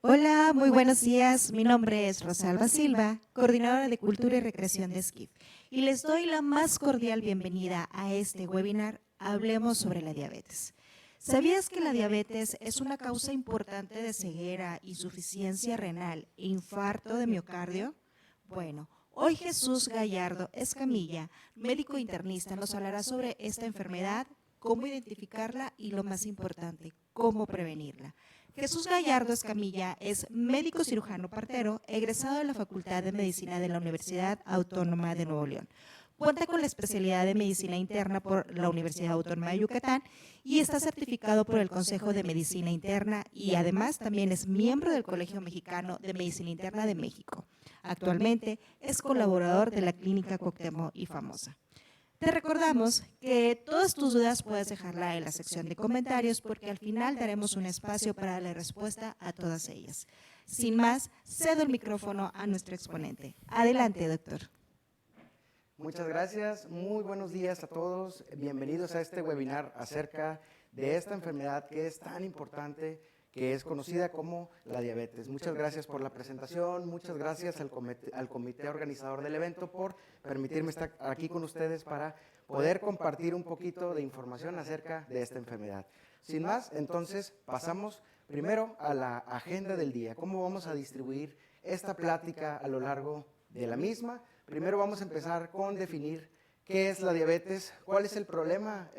Hola, muy buenos días. Mi nombre es Rosalba Silva, coordinadora de Cultura y Recreación de SCIF, y les doy la más cordial bienvenida a este webinar Hablemos sobre la diabetes. ¿Sabías que la diabetes es una causa importante de ceguera, insuficiencia renal e infarto de miocardio? Bueno, hoy Jesús Gallardo Escamilla, médico internista, nos hablará sobre esta enfermedad, cómo identificarla y, lo más importante, cómo prevenirla. Jesús Gallardo Escamilla es médico cirujano partero, egresado de la Facultad de Medicina de la Universidad Autónoma de Nuevo León. Cuenta con la especialidad de Medicina Interna por la Universidad Autónoma de Yucatán y está certificado por el Consejo de Medicina Interna, y además también es miembro del Colegio Mexicano de Medicina Interna de México. Actualmente es colaborador de la Clínica Cuauhtémoc y Famosa. Te recordamos que todas tus dudas puedes dejarla en la sección de comentarios, porque al final daremos un espacio para darle respuesta a todas ellas. Sin más, cedo el micrófono a nuestro exponente. Adelante, doctor. Muchas gracias, muy buenos días a todos. Bienvenidos a este webinar acerca de esta enfermedad que es tan importante, que es conocida como la diabetes. Muchas gracias por la presentación, muchas gracias al comité organizador del evento por permitirme estar aquí con ustedes para poder compartir un poquito de información acerca de esta enfermedad. Sin más, entonces pasamos primero a la agenda del día. ¿Cómo vamos a distribuir esta plática a lo largo de la misma? Primero vamos a empezar con definir qué es la diabetes, cuál es el problema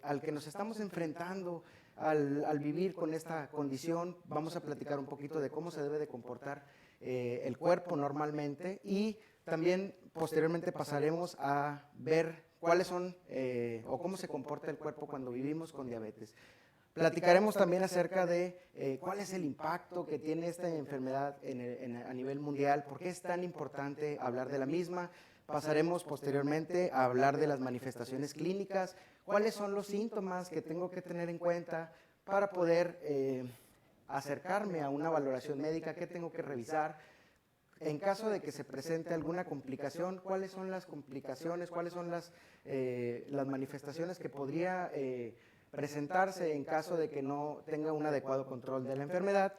al que nos estamos enfrentando al vivir con esta condición. Vamos a platicar un poquito de cómo se debe de comportar el cuerpo normalmente, y también posteriormente pasaremos a ver cuáles son o cómo se comporta el cuerpo cuando vivimos con diabetes. Platicaremos también acerca de cuál es el impacto que tiene esta enfermedad a nivel mundial, por qué es tan importante hablar de la misma. Pasaremos posteriormente a hablar de las manifestaciones clínicas, cuáles son los síntomas que tengo que tener en cuenta para poder acercarme a una valoración médica, qué tengo que revisar. En caso de que se presente alguna complicación, cuáles son las complicaciones, cuáles son las manifestaciones que podría presentarse en caso de que no tenga un adecuado control de la enfermedad.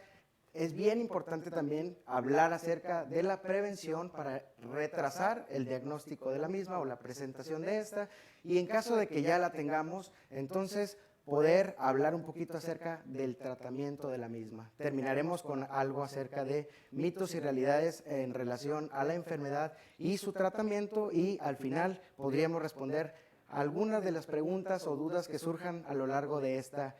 Es bien importante también hablar acerca de la prevención para retrasar el diagnóstico de la misma o la presentación de esta, y en caso de que ya la tengamos, entonces poder hablar un poquito acerca del tratamiento de la misma. Terminaremos con algo acerca de mitos y realidades en relación a la enfermedad y su tratamiento, y al final podríamos responder algunas de las preguntas o dudas que surjan a lo largo de esta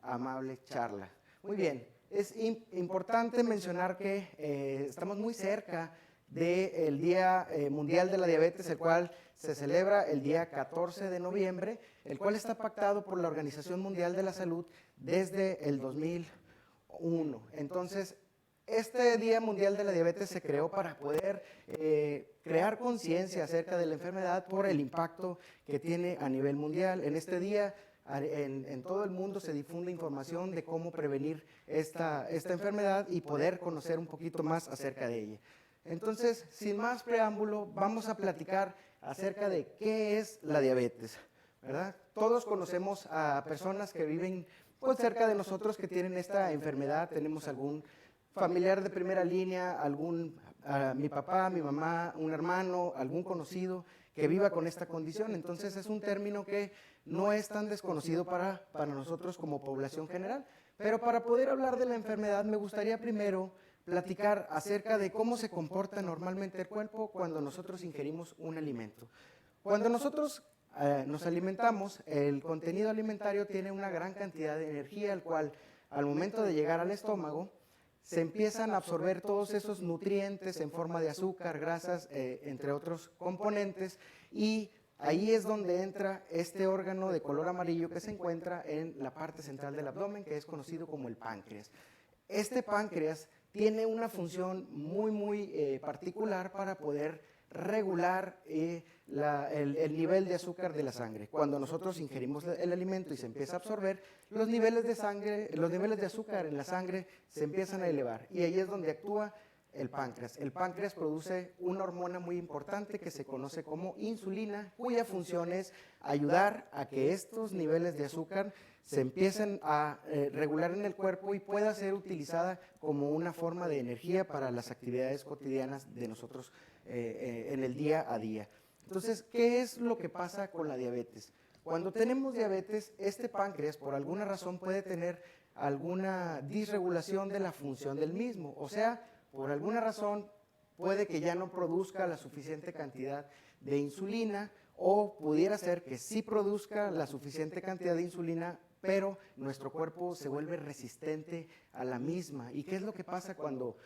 amable charla. Muy bien, es importante mencionar que estamos muy cerca del Día Mundial de la Diabetes, el cual se celebra el día 14 de noviembre, el cual está pactado por la Organización Mundial de la Salud desde el 2001. Entonces, este Día Mundial de la Diabetes se creó para poder crear conciencia acerca de la enfermedad por el impacto que tiene a nivel mundial. En este día, en todo el mundo se difunde información de cómo prevenir esta enfermedad y poder conocer un poquito más acerca de ella. Entonces, sin más preámbulo, vamos a platicar acerca de qué es la diabetes, ¿verdad? Todos conocemos a personas que viven pues cerca de nosotros que tienen esta enfermedad. Tenemos algún familiar de primera línea, mi papá, mi mamá, un hermano, algún conocido que viva con esta condición. Entonces es un término que no es tan desconocido para nosotros como población general. Pero para poder hablar de la enfermedad me gustaría primero platicar acerca de cómo se comporta normalmente el cuerpo cuando nosotros ingerimos un alimento. Cuando nosotros nos alimentamos, el contenido alimentario tiene una gran cantidad de energía, el cual al momento de llegar al estómago se empiezan a absorber todos esos nutrientes en forma de azúcar, grasas, entre otros componentes, y ahí es donde entra este órgano de color amarillo que se encuentra en la parte central del abdomen, que es conocido como el páncreas. Este páncreas tiene una función muy particular para poder regular el nivel de azúcar de la sangre. Cuando nosotros ingerimos el alimento y se empieza a absorber, los niveles de azúcar en la sangre se empiezan a elevar, y ahí es donde actúa el páncreas. El páncreas produce una hormona muy importante que se conoce como insulina, cuya función es ayudar a que estos niveles de azúcar se empiecen a regular en el cuerpo y pueda ser utilizada como una forma de energía para las actividades cotidianas de nosotros en el día a día. Entonces, ¿qué es lo que pasa con la diabetes? Cuando tenemos diabetes, este páncreas por alguna razón puede tener alguna disregulación de la función del mismo, o sea, por alguna razón puede que ya no produzca la suficiente cantidad de insulina o pudiera ser que sí produzca la suficiente cantidad de insulina, pero nuestro cuerpo se vuelve resistente a la misma. ¿Y qué es lo que pasa cuando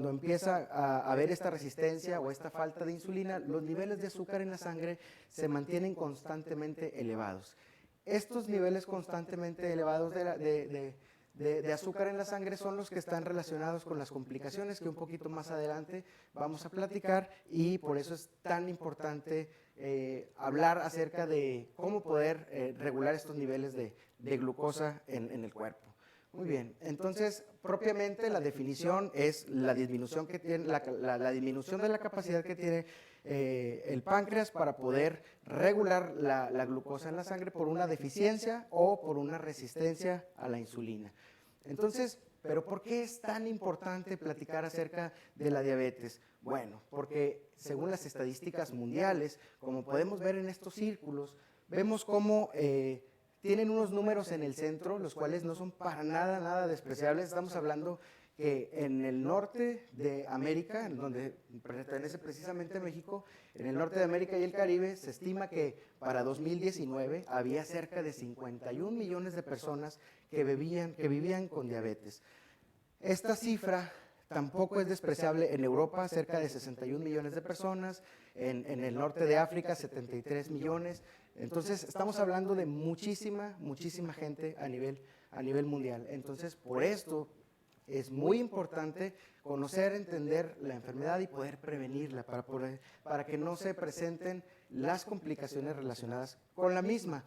empieza a haber esta resistencia o esta falta de insulina? Los niveles de azúcar en la sangre se mantienen constantemente elevados. Estos niveles constantemente elevados de azúcar en la sangre son los que están relacionados con las complicaciones que un poquito más adelante vamos a platicar, y por eso es tan importante hablar acerca de cómo poder regular estos niveles de glucosa en el cuerpo. Muy bien, entonces propiamente la definición es la disminución que tiene, la disminución de la capacidad que tiene el páncreas para poder regular la glucosa en la sangre por una deficiencia o por una resistencia a la insulina. Entonces, ¿pero por qué es tan importante platicar acerca de la diabetes? Bueno, porque según las estadísticas mundiales, como podemos ver en estos círculos, vemos cómo tienen unos números en el centro, los cuales no son para nada despreciables. Estamos hablando que en el norte de América, en donde pertenece precisamente México, en el norte de América y el Caribe, se estima que para 2019 había cerca de 51 millones de personas que vivían con diabetes. Esta cifra tampoco es despreciable. En Europa, cerca de 61 millones de personas, en el norte de África, 73 millones. Entonces, estamos hablando de muchísima gente a nivel mundial. Entonces, por esto es muy importante conocer, entender la enfermedad y poder prevenirla para que no se presenten las complicaciones relacionadas con la misma.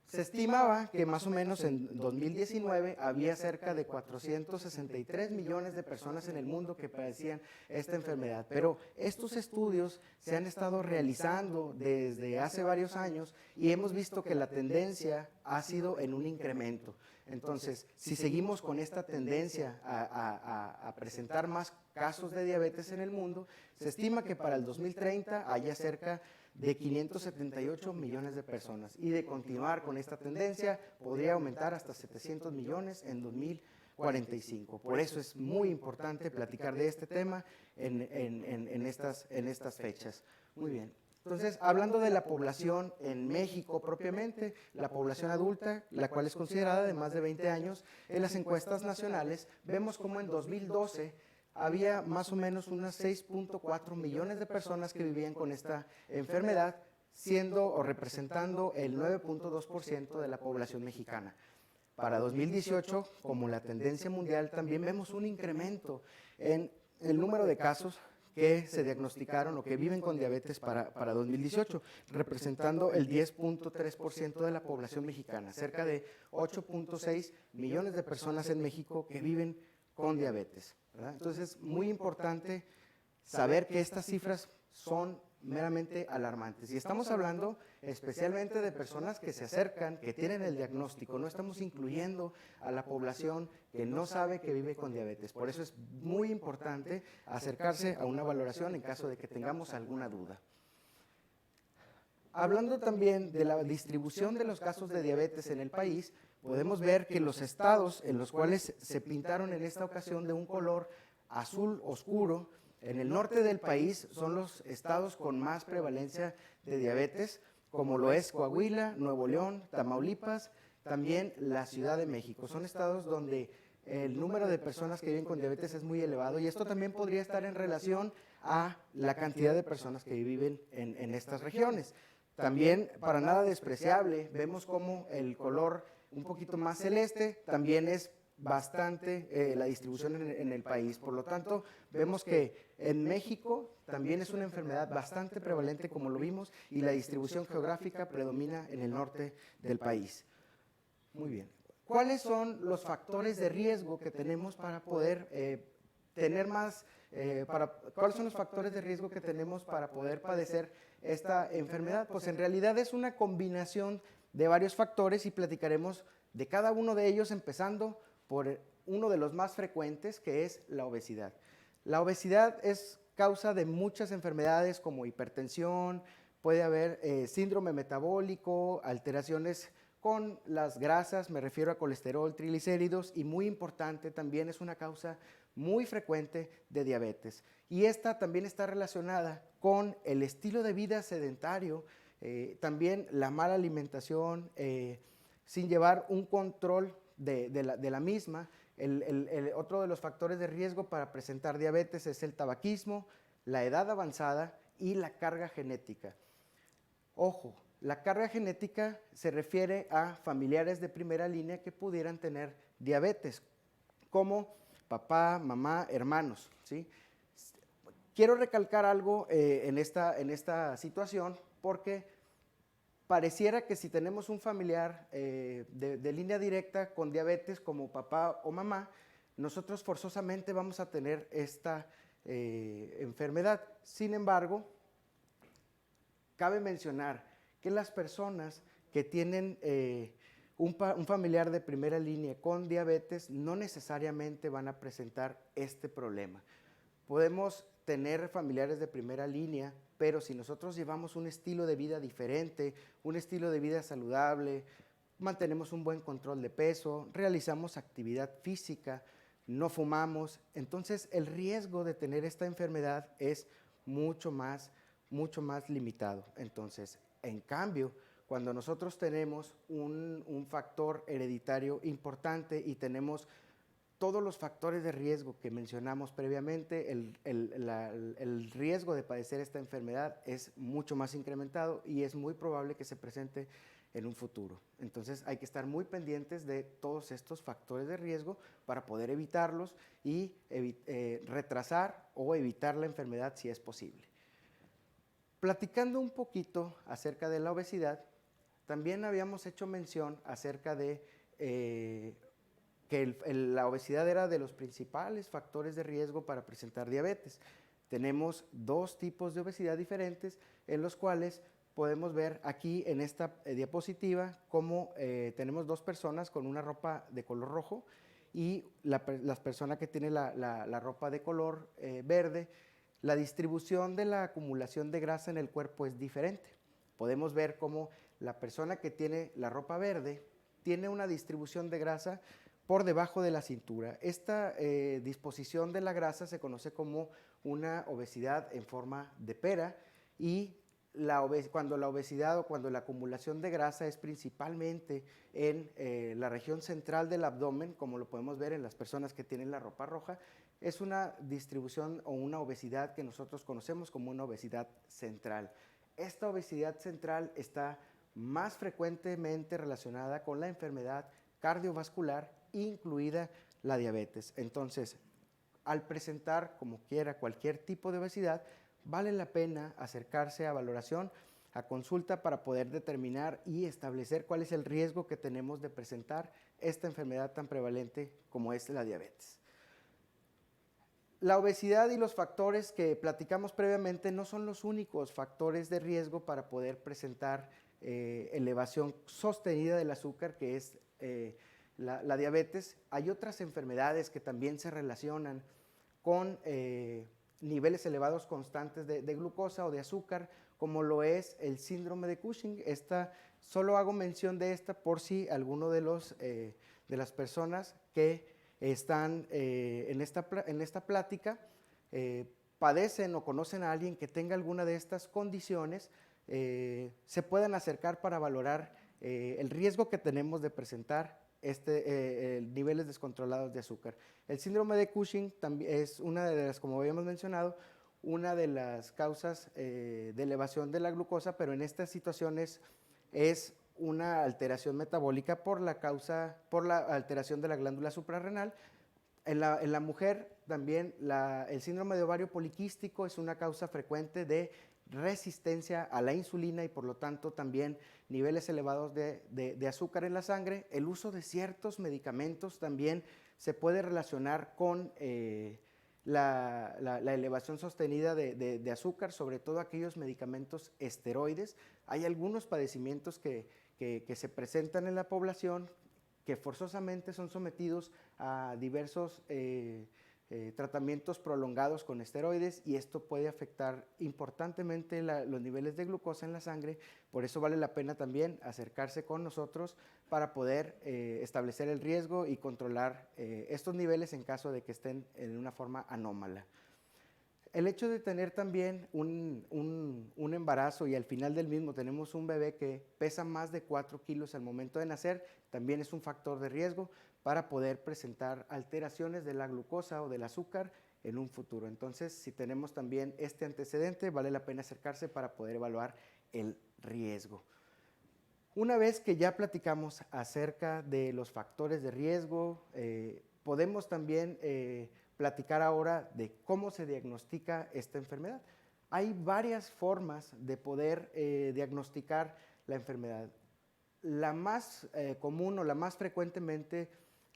Se estimaba que más o menos en 2019 había cerca de 463 millones de personas en el mundo que padecían esta enfermedad, pero estos estudios se han estado realizando desde hace varios años y hemos visto que la tendencia ha sido en un incremento. Entonces, si seguimos con esta tendencia a presentar más casos de diabetes en el mundo, se estima que para el 2030 haya cerca de 578 millones de personas, y de continuar con esta tendencia podría aumentar hasta 700 millones en 2045. Por eso es muy importante platicar de este tema en estas fechas. Muy bien. Entonces, hablando de la población en México propiamente, la población adulta, la cual es considerada de más de 20 años, en las encuestas nacionales vemos como en 2012 había más o menos unas 6.4 millones de personas que vivían con esta enfermedad, siendo o representando el 9.2% de la población mexicana. Para 2018, como la tendencia mundial, también vemos un incremento en el número de casos que se diagnosticaron o que viven con diabetes para 2018, representando el 10.3% de la población mexicana, cerca de 8.6 millones de personas en México que viven con diabetes, ¿verdad? Entonces es muy importante saber que estas cifras son meramente alarmantes. Y estamos hablando especialmente de personas que se acercan, que tienen el diagnóstico. No estamos incluyendo a la población que no sabe que vive con diabetes. Por eso es muy importante acercarse a una valoración en caso de que tengamos alguna duda. Hablando también de la distribución de los casos de diabetes en el país, podemos ver que los estados en los cuales se pintaron en esta ocasión de un color azul oscuro, en el norte del país son los estados con más prevalencia de diabetes, como lo es Coahuila, Nuevo León, Tamaulipas, también la Ciudad de México. Son estados donde el número de personas que viven con diabetes es muy elevado, y esto también podría estar en relación a la cantidad de personas que viven en estas regiones. También, para nada despreciable, vemos como el color un poquito más celeste también es bastante la distribución en el país. Por lo tanto, vemos que en México también es una enfermedad bastante prevalente, como lo vimos, y la distribución geográfica predomina en el norte del país. Muy bien. ¿Cuáles son los factores de riesgo que tenemos para poder tener más, ¿cuáles son los factores de riesgo que tenemos para poder padecer esta enfermedad? Pues en realidad es una combinación de varios factores y platicaremos de cada uno de ellos, empezando por uno de los más frecuentes, que es la obesidad. La obesidad es causa de muchas enfermedades como hipertensión, puede haber síndrome metabólico, alteraciones con las grasas, me refiero a colesterol, triglicéridos, y muy importante, también es una causa muy frecuente de diabetes. Y esta también está relacionada con el estilo de vida sedentario, también la mala alimentación, sin llevar un control de la misma. Otro de los factores de riesgo para presentar diabetes es el tabaquismo, la edad avanzada y la carga genética. Ojo, la carga genética se refiere a familiares de primera línea que pudieran tener diabetes, como papá, mamá, hermanos, ¿sí? Quiero recalcar algo en esta situación, porque pareciera que si tenemos un familiar de línea directa con diabetes como papá o mamá, nosotros forzosamente vamos a tener esta enfermedad. Sin embargo, cabe mencionar que las personas que tienen un familiar de primera línea con diabetes no necesariamente van a presentar este problema. Podemos tener familiares de primera línea, pero si nosotros llevamos un estilo de vida diferente, un estilo de vida saludable, mantenemos un buen control de peso, realizamos actividad física, no fumamos, entonces el riesgo de tener esta enfermedad es mucho más limitado. Entonces, en cambio, cuando nosotros tenemos un factor hereditario importante y tenemos todos los factores de riesgo que mencionamos previamente, el riesgo de padecer esta enfermedad es mucho más incrementado y es muy probable que se presente en un futuro. Entonces hay que estar muy pendientes de todos estos factores de riesgo para poder evitarlos y retrasar o evitar la enfermedad si es posible. Platicando un poquito acerca de la obesidad, también habíamos hecho mención acerca de que la obesidad era de los principales factores de riesgo para presentar diabetes. Tenemos dos tipos de obesidad diferentes, en los cuales podemos ver aquí en esta diapositiva cómo tenemos dos personas con una ropa de color rojo y la persona que tiene la ropa de color verde. La distribución de la acumulación de grasa en el cuerpo es diferente. Podemos ver cómo la persona que tiene la ropa verde tiene una distribución de grasa por debajo de la cintura. Esta disposición de la grasa se conoce como una obesidad en forma de pera, y cuando la obesidad o cuando la acumulación de grasa es principalmente en la región central del abdomen, como lo podemos ver en las personas que tienen la ropa roja, es una distribución o una obesidad que nosotros conocemos como una obesidad central. Esta obesidad central está más frecuentemente relacionada con la enfermedad cardiovascular, incluida la diabetes. Entonces, al presentar como quiera cualquier tipo de obesidad, vale la pena acercarse a valoración, a consulta, para poder determinar y establecer cuál es el riesgo que tenemos de presentar esta enfermedad tan prevalente como es la diabetes. La obesidad y los factores que platicamos previamente no son los únicos factores de riesgo para poder presentar elevación sostenida del azúcar, que es la diabetes. Hay otras enfermedades que también se relacionan con niveles elevados constantes de glucosa o de azúcar, como lo es el síndrome de Cushing. Solo hago mención de esta por si alguno de las personas que están en esta plática padecen o conocen a alguien que tenga alguna de estas condiciones, se puedan acercar para valorar el riesgo que tenemos de presentar niveles descontrolados de azúcar. El síndrome de Cushing también es una de las, como habíamos mencionado, una de las causas de elevación de la glucosa, pero en estas situaciones es una alteración metabólica por la alteración de la glándula suprarrenal. En la mujer también el síndrome de ovario poliquístico es una causa frecuente de resistencia a la insulina y por lo tanto también niveles elevados de azúcar en la sangre. El uso de ciertos medicamentos también se puede relacionar con la elevación sostenida de azúcar, sobre todo aquellos medicamentos esteroides. Hay algunos padecimientos que se presentan en la población que forzosamente son sometidos a diversos tratamientos prolongados con esteroides, y esto puede afectar importantemente los niveles de glucosa en la sangre. Por eso vale la pena también acercarse con nosotros para poder establecer el riesgo y controlar estos niveles en caso de que estén en una forma anómala. El hecho de tener también un embarazo y al final del mismo tenemos un bebé que pesa más de 4 kilos al momento de nacer, también es un factor de riesgo para poder presentar alteraciones de la glucosa o del azúcar en un futuro. Entonces, si tenemos también este antecedente, vale la pena acercarse para poder evaluar el riesgo. Una vez que ya platicamos acerca de los factores de riesgo, podemos también platicar ahora de cómo se diagnostica esta enfermedad. Hay varias formas de poder diagnosticar la enfermedad. La más común o la más frecuentemente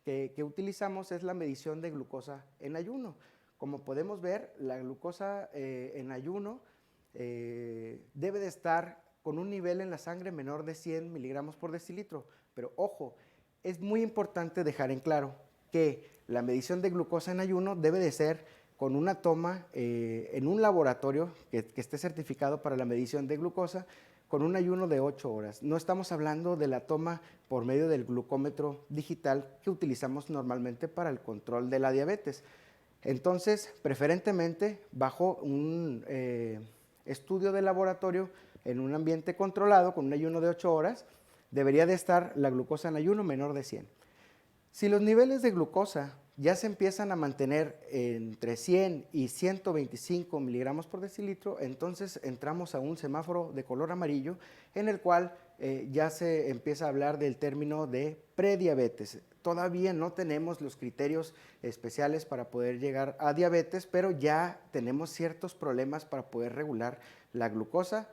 que utilizamos es la medición de glucosa en ayuno. Como podemos ver, la glucosa en ayuno debe de estar con un nivel en la sangre menor de 100 miligramos por decilitro. Pero ojo, es muy importante dejar en claro que la medición de glucosa en ayuno debe de ser con una toma en un laboratorio que esté certificado para la medición de glucosa, con un ayuno de 8 horas. No estamos hablando de la toma por medio del glucómetro digital que utilizamos normalmente para el control de la diabetes. Entonces, preferentemente bajo un estudio de laboratorio en un ambiente controlado con un ayuno de 8 horas, debería de estar la glucosa en ayuno menor de 100. Si los niveles de glucosa ya se empiezan a mantener entre 100 y 125 miligramos por decilitro, entonces entramos a un semáforo de color amarillo en el cual ya se empieza a hablar del término de prediabetes. Todavía no tenemos los criterios especiales para poder llegar a diabetes, pero ya tenemos ciertos problemas para poder regular la glucosa,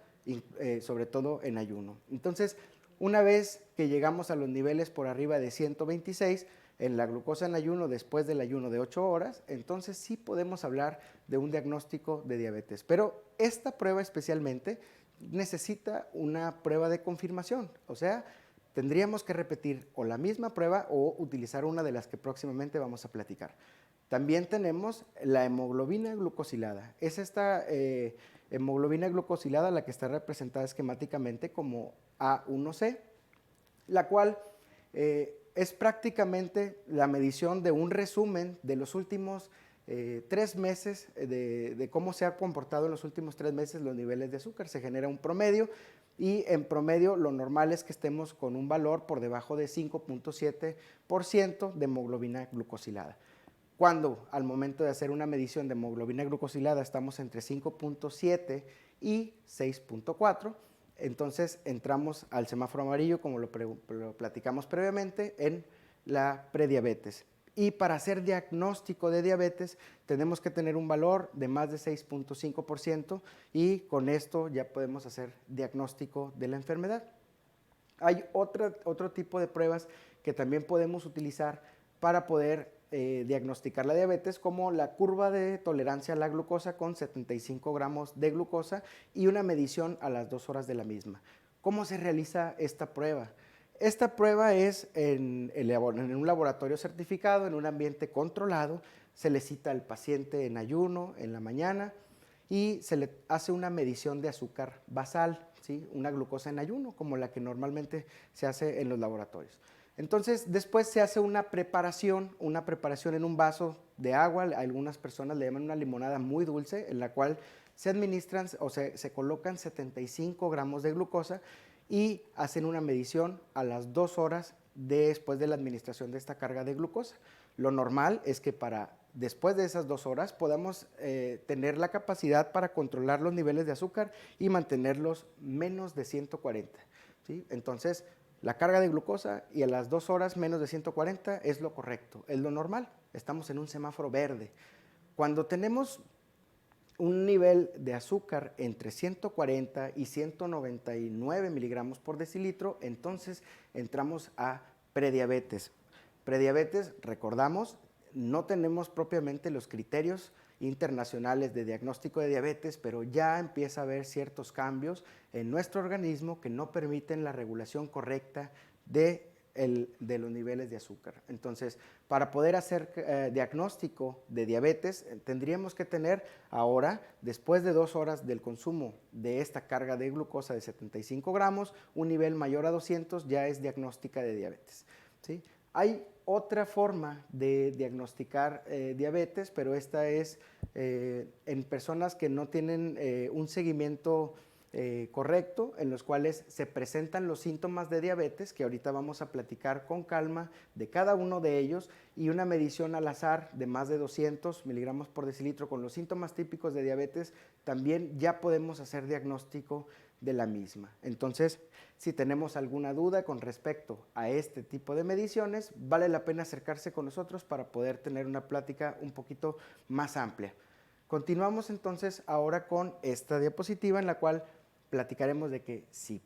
sobre todo en ayuno. Entonces, una vez que llegamos a los niveles por arriba de 126, en la glucosa en ayuno después del ayuno de 8 horas, entonces sí podemos hablar de un diagnóstico de diabetes. Pero esta prueba especialmente necesita una prueba de confirmación, o sea, tendríamos que repetir o la misma prueba o utilizar una de las que próximamente vamos a platicar. También tenemos la hemoglobina glucosilada. Es esta hemoglobina glucosilada la que está representada esquemáticamente como A1C, la cual es prácticamente la medición de un resumen de los últimos 3 meses, de cómo se ha comportado en los últimos 3 meses los niveles de azúcar. Se genera un promedio y en promedio lo normal es que estemos con un valor por debajo de 5.7% de hemoglobina glucosilada. Cuando al momento de hacer una medición de hemoglobina glucosilada estamos entre 5.7 y 6.4, entonces entramos al semáforo amarillo, como lo platicamos previamente, en la prediabetes. Y para hacer diagnóstico de diabetes tenemos que tener un valor de más de 6.5% y con esto ya podemos hacer diagnóstico de la enfermedad. Hay otro tipo de pruebas que también podemos utilizar para poder diagnosticar la diabetes, como la curva de tolerancia a la glucosa con 75 gramos de glucosa y una medición a las 2 horas de la misma. ¿Cómo se realiza esta prueba? Esta prueba es en un laboratorio certificado, en un ambiente controlado. Se le cita al paciente en ayuno, en la mañana, y se le hace una medición de azúcar basal, ¿sí? Una glucosa en ayuno, como la que normalmente se hace en los laboratorios. Entonces, después se hace una preparación en un vaso de agua. Algunas personas le llaman una limonada muy dulce, en la cual se administran o se colocan 75 gramos de glucosa y hacen una medición a las 2 horas después de la administración de esta carga de glucosa. Lo normal es que después de esas 2 horas podamos tener la capacidad para controlar los niveles de azúcar y mantenerlos menos de 140, ¿sí? Entonces, la carga de glucosa y a las 2 horas menos de 140 es lo correcto, es lo normal. Estamos en un semáforo verde. Cuando tenemos un nivel de azúcar entre 140 y 199 miligramos por decilitro, entonces entramos a prediabetes. Prediabetes, recordamos, no tenemos propiamente los criterios internacionales de diagnóstico de diabetes, pero ya empieza a haber ciertos cambios en nuestro organismo que no permiten la regulación correcta de los niveles de azúcar. Entonces, para poder hacer diagnóstico de diabetes, tendríamos que tener ahora, después de 2 horas del consumo de esta carga de glucosa de 75 gramos, un nivel mayor a 200 ya es diagnóstica de diabetes, ¿sí? Hay otra forma de diagnosticar diabetes, pero esta es en personas que no tienen un seguimiento correcto, en los cuales se presentan los síntomas de diabetes, que ahorita vamos a platicar con calma de cada uno de ellos, y una medición al azar de más de 200 miligramos por decilitro con los síntomas típicos de diabetes, también ya podemos hacer diagnóstico de la misma. Entonces, si tenemos alguna duda con respecto a este tipo de mediciones, vale la pena acercarse con nosotros para poder tener una plática un poquito más amplia. Continuamos entonces ahora con esta diapositiva en la cual platicaremos de que si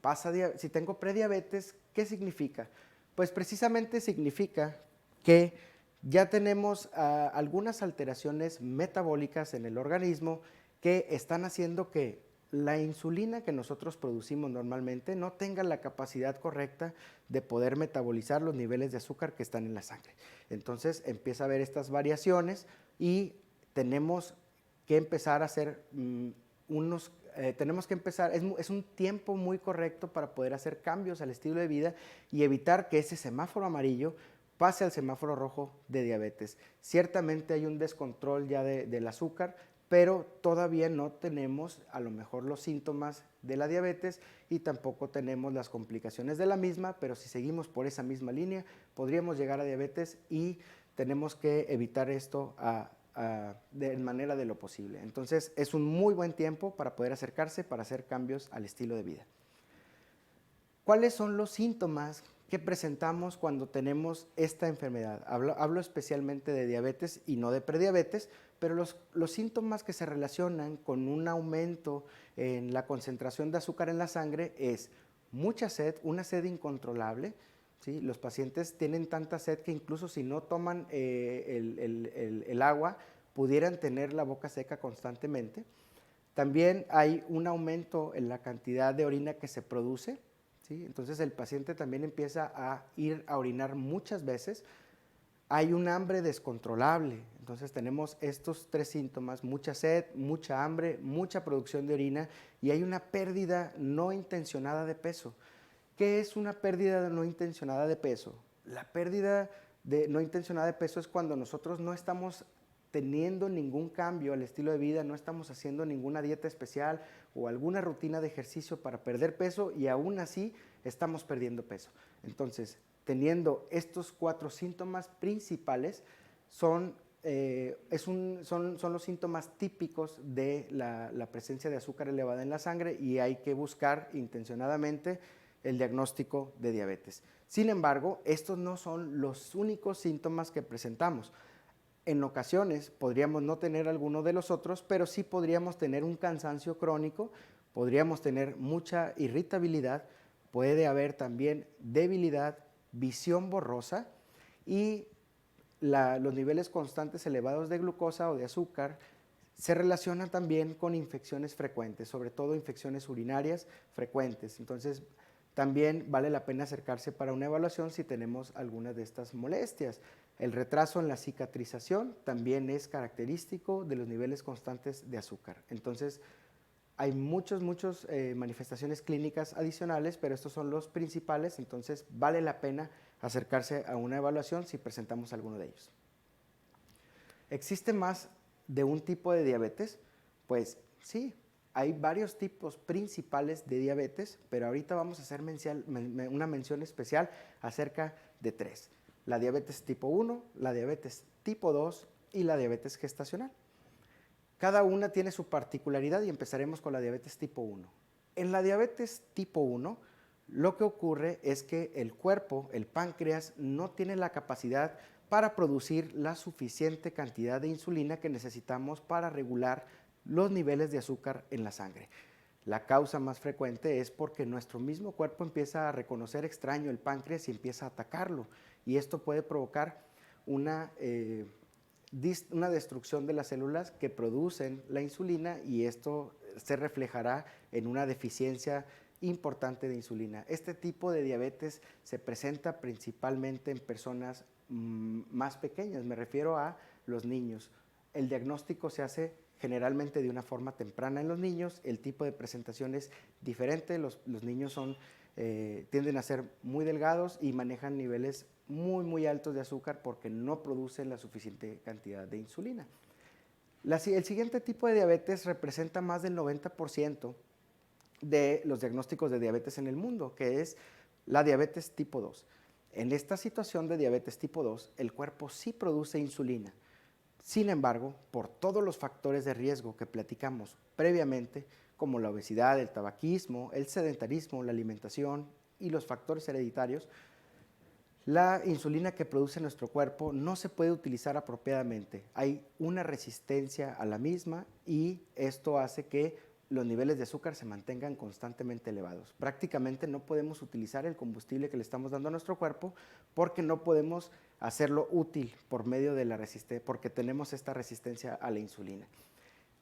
tengo prediabetes, ¿qué significa? Pues precisamente significa que ya tenemos algunas alteraciones metabólicas en el organismo que están haciendo que la insulina que nosotros producimos normalmente no tenga la capacidad correcta de poder metabolizar los niveles de azúcar que están en la sangre. Entonces empieza a haber estas variaciones y tenemos que empezar a hacer es un tiempo muy correcto para poder hacer cambios al estilo de vida y evitar que ese semáforo amarillo pase al semáforo rojo de diabetes. Ciertamente hay un descontrol ya del azúcar, pero todavía no tenemos a lo mejor los síntomas de la diabetes y tampoco tenemos las complicaciones de la misma, pero si seguimos por esa misma línea, podríamos llegar a diabetes y tenemos que evitar esto de manera de lo posible. Entonces, es un muy buen tiempo para poder acercarse, para hacer cambios al estilo de vida. ¿Cuáles son los síntomas que presentamos cuando tenemos esta enfermedad? Hablo especialmente de diabetes y no de prediabetes, pero los síntomas que se relacionan con un aumento en la concentración de azúcar en la sangre es mucha sed, una sed incontrolable, ¿sí? Los pacientes tienen tanta sed que incluso si no toman el agua, pudieran tener la boca seca constantemente. También hay un aumento en la cantidad de orina que se produce, ¿sí? Entonces el paciente también empieza a ir a orinar muchas veces. Hay un hambre descontrolable, entonces tenemos estos 3 síntomas: mucha sed, mucha hambre, mucha producción de orina, y hay una pérdida no intencionada de peso. ¿Qué es una pérdida no intencionada de peso? La pérdida no intencionada de peso es cuando nosotros no estamos teniendo ningún cambio al estilo de vida, no estamos haciendo ninguna dieta especial o alguna rutina de ejercicio para perder peso y aún así estamos perdiendo peso. Entonces, teniendo estos 4 síntomas principales, son los síntomas típicos de la presencia de azúcar elevada en la sangre y hay que buscar intencionadamente el diagnóstico de diabetes. Sin embargo, estos no son los únicos síntomas que presentamos. En ocasiones podríamos no tener alguno de los otros, pero sí podríamos tener un cansancio crónico, podríamos tener mucha irritabilidad, puede haber también debilidad, visión borrosa y los niveles constantes elevados de glucosa o de azúcar se relacionan también con infecciones frecuentes, sobre todo infecciones urinarias frecuentes. Entonces, también vale la pena acercarse para una evaluación si tenemos alguna de estas molestias. El retraso en la cicatrización también es característico de los niveles constantes de azúcar. Entonces, hay muchas manifestaciones clínicas adicionales, pero estos son los principales, entonces vale la pena acercarse a una evaluación si presentamos alguno de ellos. ¿Existe más de un tipo de diabetes? Pues sí. Hay varios tipos principales de diabetes, pero ahorita vamos a hacer una mención especial acerca de 3. La diabetes tipo 1, la diabetes tipo 2 y la diabetes gestacional. Cada una tiene su particularidad y empezaremos con la diabetes tipo 1. En la diabetes tipo 1, lo que ocurre es que el cuerpo, el páncreas, no tiene la capacidad para producir la suficiente cantidad de insulina que necesitamos para regular los niveles de azúcar en la sangre. La causa más frecuente es porque nuestro mismo cuerpo empieza a reconocer extraño el páncreas y empieza a atacarlo. Y esto puede provocar una una destrucción de las células que producen la insulina y esto se reflejará en una deficiencia importante de insulina. Este tipo de diabetes se presenta principalmente en personas más pequeñas, me refiero a los niños. El diagnóstico se hace generalmente de una forma temprana en los niños, el tipo de presentación es diferente, los niños tienden a ser muy delgados y manejan niveles muy altos de azúcar porque no producen la suficiente cantidad de insulina. El siguiente tipo de diabetes representa más del 90% de los diagnósticos de diabetes en el mundo, que es la diabetes tipo 2. En esta situación de diabetes tipo 2, el cuerpo sí produce insulina. Sin embargo, por todos los factores de riesgo que platicamos previamente, como la obesidad, el tabaquismo, el sedentarismo, la alimentación y los factores hereditarios, la insulina que produce nuestro cuerpo no se puede utilizar apropiadamente. Hay una resistencia a la misma y esto hace que los niveles de azúcar se mantengan constantemente elevados. Prácticamente no podemos utilizar el combustible que le estamos dando a nuestro cuerpo porque no podemos hacerlo útil por medio de la resistencia, porque tenemos esta resistencia a la insulina.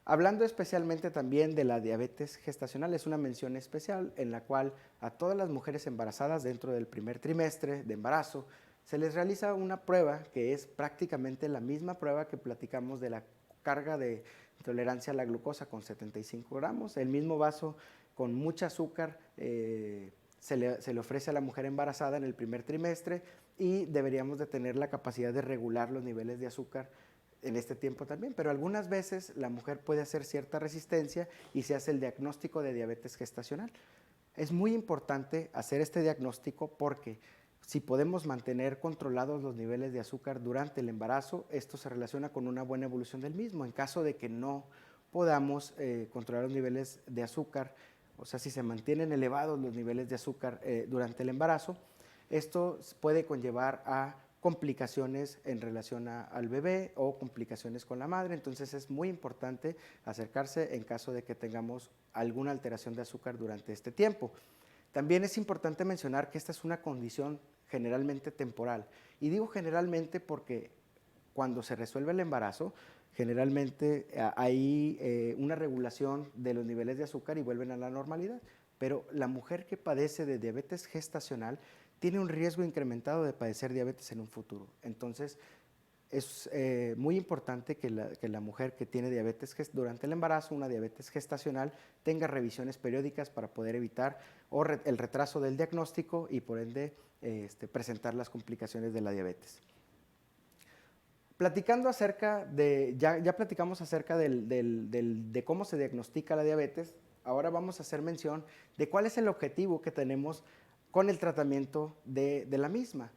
Hablando especialmente también de la diabetes gestacional, es una mención especial en la cual a todas las mujeres embarazadas dentro del primer trimestre de embarazo se les realiza una prueba que es prácticamente la misma prueba que platicamos de la carga de tolerancia a la glucosa con 75 gramos, el mismo vaso con mucha azúcar se le ofrece a la mujer embarazada en el primer trimestre y deberíamos de tener la capacidad de regular los niveles de azúcar en este tiempo también, pero algunas veces la mujer puede hacer cierta resistencia y se hace el diagnóstico de diabetes gestacional. Es muy importante hacer este diagnóstico porque si podemos mantener controlados los niveles de azúcar durante el embarazo, esto se relaciona con una buena evolución del mismo. En caso de que no podamos controlar los niveles de azúcar, o sea, si se mantienen elevados los niveles de azúcar durante el embarazo, esto puede conllevar a complicaciones en relación al bebé o complicaciones con la madre, entonces es muy importante acercarse en caso de que tengamos alguna alteración de azúcar durante este tiempo. También es importante mencionar que esta es una condición generalmente temporal, y digo generalmente porque cuando se resuelve el embarazo, generalmente hay una regulación de los niveles de azúcar y vuelven a la normalidad, pero la mujer que padece de diabetes gestacional tiene un riesgo incrementado de padecer diabetes en un futuro. Entonces, es muy importante que la mujer que tiene diabetes durante el embarazo, una diabetes gestacional, tenga revisiones periódicas para poder evitar el retraso del diagnóstico y por ende presentar las complicaciones de la diabetes. Platicando acerca de, ya platicamos acerca de cómo se diagnostica la diabetes, ahora vamos a hacer mención de cuál es el objetivo que tenemos con el tratamiento de la misma.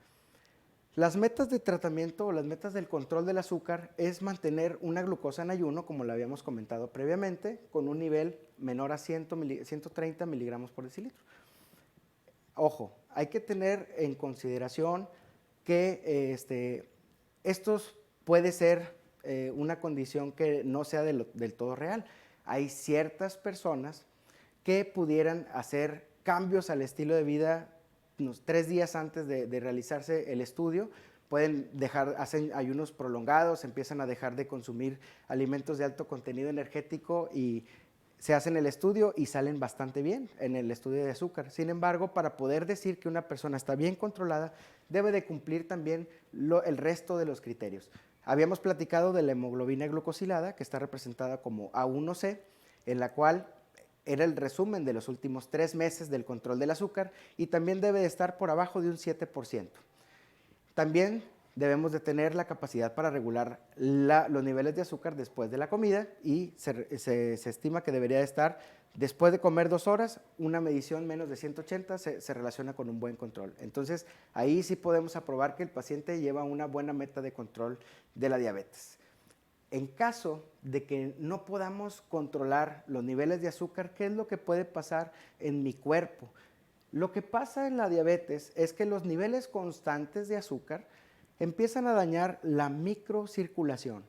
Las metas de tratamiento o las metas del control del azúcar es mantener una glucosa en ayuno, como lo habíamos comentado previamente, con un nivel menor a 130 miligramos por decilitro. Ojo, hay que tener en consideración que estos puede ser una condición que no sea del todo real. Hay ciertas personas que pudieran hacer cambios al estilo de vida unos 3 días antes de realizarse el estudio, hacen ayunos prolongados, empiezan a dejar de consumir alimentos de alto contenido energético y se hacen el estudio y salen bastante bien en el estudio de azúcar. Sin embargo, para poder decir que una persona está bien controlada, debe de cumplir también el resto de los criterios. Habíamos platicado de la hemoglobina glucosilada, que está representada como A1C, en la cual era el resumen de los últimos 3 meses del control del azúcar y también debe de estar por abajo de un 7%. También debemos de tener la capacidad para regular los niveles de azúcar después de la comida y se estima que debería de estar después de comer 2 horas, una medición menos de 180 se relaciona con un buen control. Entonces, ahí sí podemos aprobar que el paciente lleva una buena meta de control de la diabetes. En caso de que no podamos controlar los niveles de azúcar, ¿qué es lo que puede pasar en mi cuerpo? Lo que pasa en la diabetes es que los niveles constantes de azúcar empiezan a dañar la microcirculación.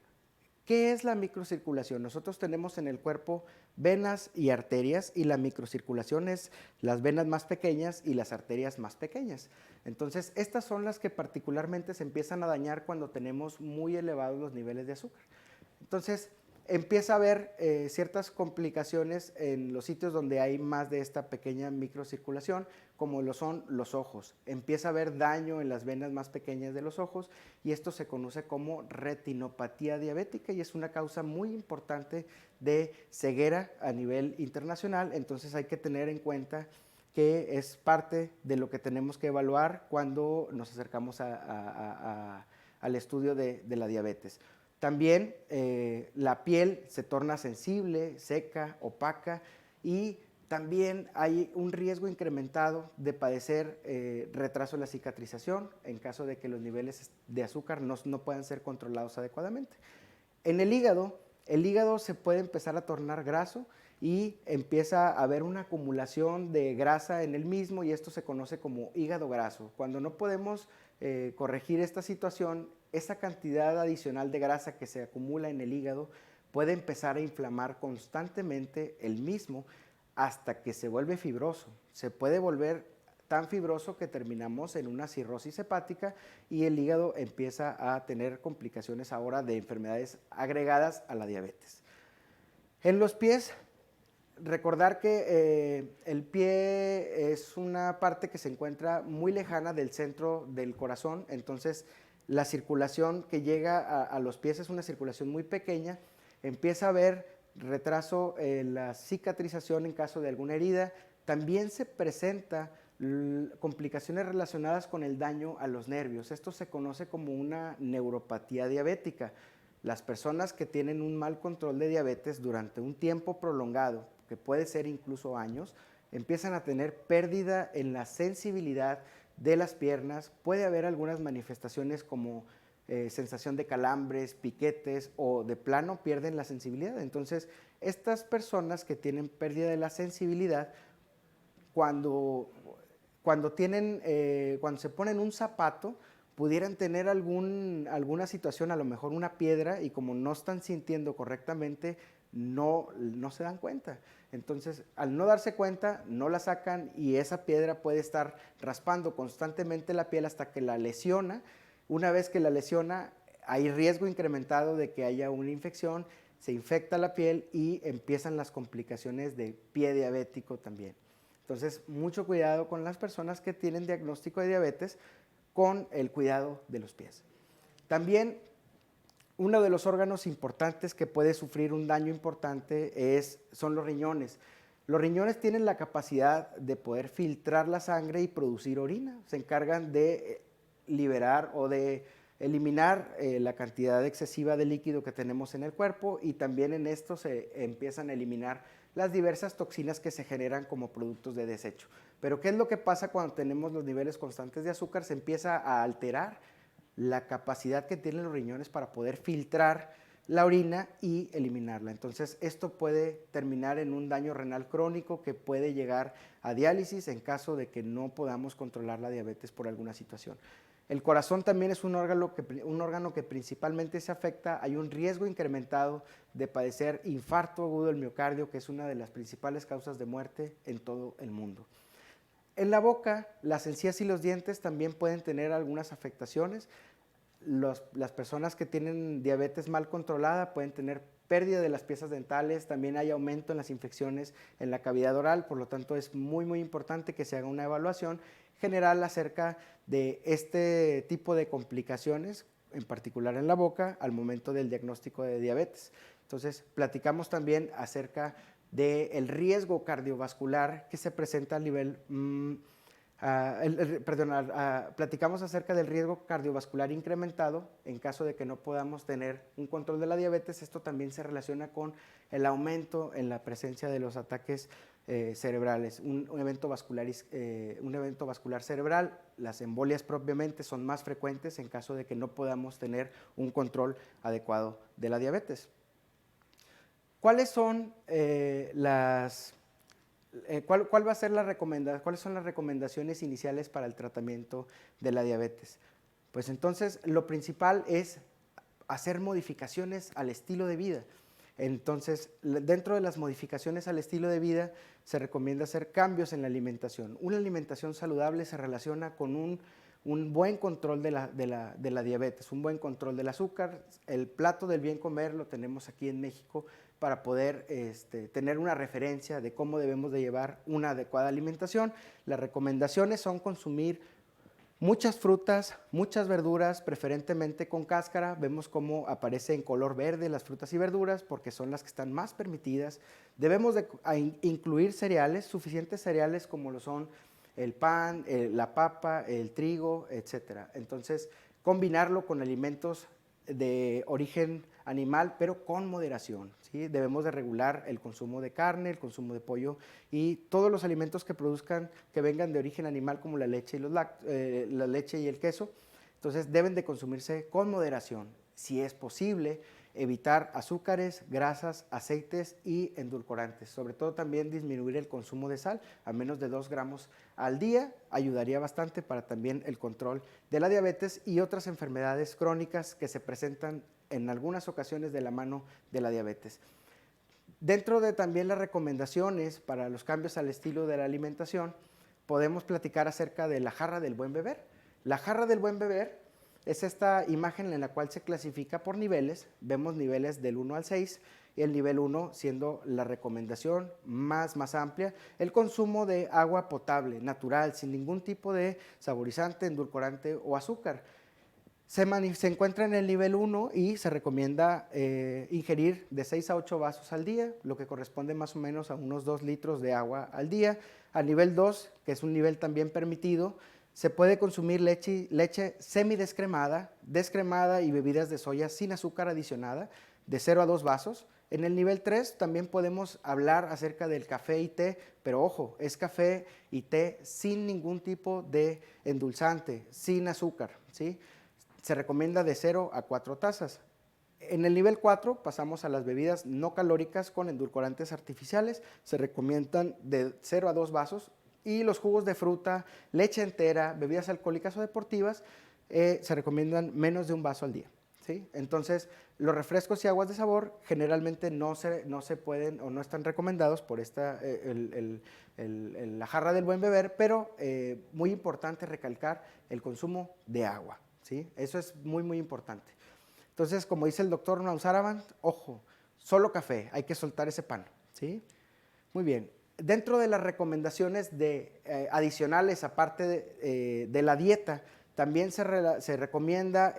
¿Qué es la microcirculación? Nosotros tenemos en el cuerpo venas y arterias, y la microcirculación es las venas más pequeñas y las arterias más pequeñas. Entonces, estas son las que particularmente se empiezan a dañar cuando tenemos muy elevados los niveles de azúcar. Entonces, empieza a haber ciertas complicaciones en los sitios donde hay más de esta pequeña microcirculación, como lo son los ojos. Empieza a haber daño en las venas más pequeñas de los ojos, y esto se conoce como retinopatía diabética, y es una causa muy importante de ceguera a nivel internacional. Entonces hay que tener en cuenta que es parte de lo que tenemos que evaluar cuando nos acercamos al estudio de la diabetes. También la piel se torna sensible, seca, opaca, y también hay un riesgo incrementado de padecer retraso en la cicatrización en caso de que los niveles de azúcar no puedan ser controlados adecuadamente. En el hígado se puede empezar a tornar graso y empieza a haber una acumulación de grasa en el mismo, y esto se conoce como hígado graso. Cuando no podemos corregir esta situación, esa cantidad adicional de grasa que se acumula en el hígado puede empezar a inflamar constantemente el mismo hasta que se vuelve fibroso. Se puede volver tan fibroso que terminamos en una cirrosis hepática, y el hígado empieza a tener complicaciones ahora de enfermedades agregadas a la diabetes. En los pies, recordar que el pie es una parte que se encuentra muy lejana del centro del corazón. Entonces la circulación que llega a los pies es una circulación muy pequeña. Empieza a haber retraso en la cicatrización en caso de alguna herida. También se presenta complicaciones relacionadas con el daño a los nervios. Esto se conoce como una neuropatía diabética. Las personas que tienen un mal control de diabetes durante un tiempo prolongado, que puede ser incluso años, empiezan a tener pérdida en la sensibilidad de las piernas. Puede haber algunas manifestaciones como sensación de calambres, piquetes, o de plano pierden la sensibilidad. Entonces, estas personas que tienen pérdida de la sensibilidad, cuando se ponen un zapato, pudieran tener alguna situación, a lo mejor una piedra, y como no están sintiendo correctamente, no se dan cuenta. Entonces, al no darse cuenta, no la sacan, y esa piedra puede estar raspando constantemente la piel hasta que la lesiona. Una vez que la lesiona, hay riesgo incrementado de que haya una infección, se infecta la piel y empiezan las complicaciones de pie diabético también. Entonces, mucho cuidado con las personas que tienen diagnóstico de diabetes con el cuidado de los pies. También, uno de los órganos importantes que puede sufrir un daño importante son los riñones. Los riñones tienen la capacidad de poder filtrar la sangre y producir orina. Se encargan de liberar o de eliminar la cantidad excesiva de líquido que tenemos en el cuerpo, y también en esto se empiezan a eliminar las diversas toxinas que se generan como productos de desecho. Pero ¿qué es lo que pasa cuando tenemos los niveles constantes de azúcar? Se empieza a alterar la capacidad que tienen los riñones para poder filtrar la orina y eliminarla. Entonces, esto puede terminar en un daño renal crónico que puede llegar a diálisis en caso de que no podamos controlar la diabetes por alguna situación. El corazón también es un órgano que principalmente se afecta. Hay un riesgo incrementado de padecer infarto agudo del miocardio, que es una de las principales causas de muerte en todo el mundo. En la boca, las encías y los dientes también pueden tener algunas afectaciones. Las personas que tienen diabetes mal controlada pueden tener pérdida de las piezas dentales. También hay aumento en las infecciones en la cavidad oral. Por lo tanto, es muy, muy importante que se haga una evaluación general acerca de este tipo de complicaciones, en particular en la boca, al momento del diagnóstico de diabetes. Entonces, platicamos también acerca del riesgo cardiovascular que se presenta a nivel, platicamos acerca del riesgo cardiovascular incrementado en caso de que no podamos tener un control de la diabetes. Esto también se relaciona con el aumento en la presencia de los ataques cerebrales, un evento vascular cerebral. Las embolias propiamente son más frecuentes en caso de que no podamos tener un control adecuado de la diabetes. ¿Cuáles son cuáles son las recomendaciones iniciales para el tratamiento de la diabetes? Pues entonces, lo principal es hacer modificaciones al estilo de vida. Entonces, dentro de las modificaciones al estilo de vida, se recomienda hacer cambios en la alimentación. Una alimentación saludable se relaciona con un buen control de la diabetes, un buen control del azúcar. El plato del bien comer lo tenemos aquí en México para poder tener una referencia de cómo debemos de llevar una adecuada alimentación. Las recomendaciones son consumir muchas frutas, muchas verduras, preferentemente con cáscara. Vemos cómo aparece en color verde las frutas y verduras porque son las que están más permitidas. Debemos de incluir cereales, suficientes cereales como lo son el pan, la papa, el trigo, etc. Entonces, combinarlo con alimentos de origen animal, pero con moderación, ¿sí? Debemos de regular el consumo de carne, el consumo de pollo y todos los alimentos que produzcan, que vengan de origen animal, como la leche y la leche y el queso. Entonces deben de consumirse con moderación. Si es posible, evitar azúcares, grasas, aceites y endulcorantes. Sobre todo también disminuir el consumo de sal a menos de 2 gramos al día. Ayudaría bastante para también el control de la diabetes y otras enfermedades crónicas que se presentan en algunas ocasiones de la mano de la diabetes. Dentro de también las recomendaciones para los cambios al estilo de la alimentación, podemos platicar acerca de la jarra del buen beber. La jarra del buen beber es esta imagen en la cual se clasifica por niveles. Vemos niveles del 1 al 6, y el nivel 1 siendo la recomendación más amplia, el consumo de agua potable, natural, sin ningún tipo de saborizante, endulcorante o azúcar. Se encuentra en el nivel 1 y se recomienda ingerir de 6 a 8 vasos al día, lo que corresponde más o menos a unos 2 litros de agua al día. A nivel 2, que es un nivel también permitido, se puede consumir leche semidescremada, descremada y bebidas de soya sin azúcar adicionada, de 0 a 2 vasos. En el nivel 3 también podemos hablar acerca del café y té, pero ojo, es café y té sin ningún tipo de endulzante, sin azúcar, ¿sí? Se recomienda de 0 a 4 tazas. En el nivel 4 pasamos a las bebidas no calóricas con endulcorantes artificiales. Se recomiendan de 0 a 2 vasos. Y los jugos de fruta, leche entera, bebidas alcohólicas o deportivas se recomiendan menos de 1 vaso al día, ¿sí? Entonces, los refrescos y aguas de sabor generalmente no se pueden o no están recomendados por la jarra del buen beber, pero muy importante recalcar el consumo de agua, ¿sí? Eso es muy importante. Entonces, como dice el doctor Nausarabant, ojo, solo café, hay que soltar ese pan, ¿sí? Muy bien. Dentro de las recomendaciones adicionales, aparte de la dieta, también se recomienda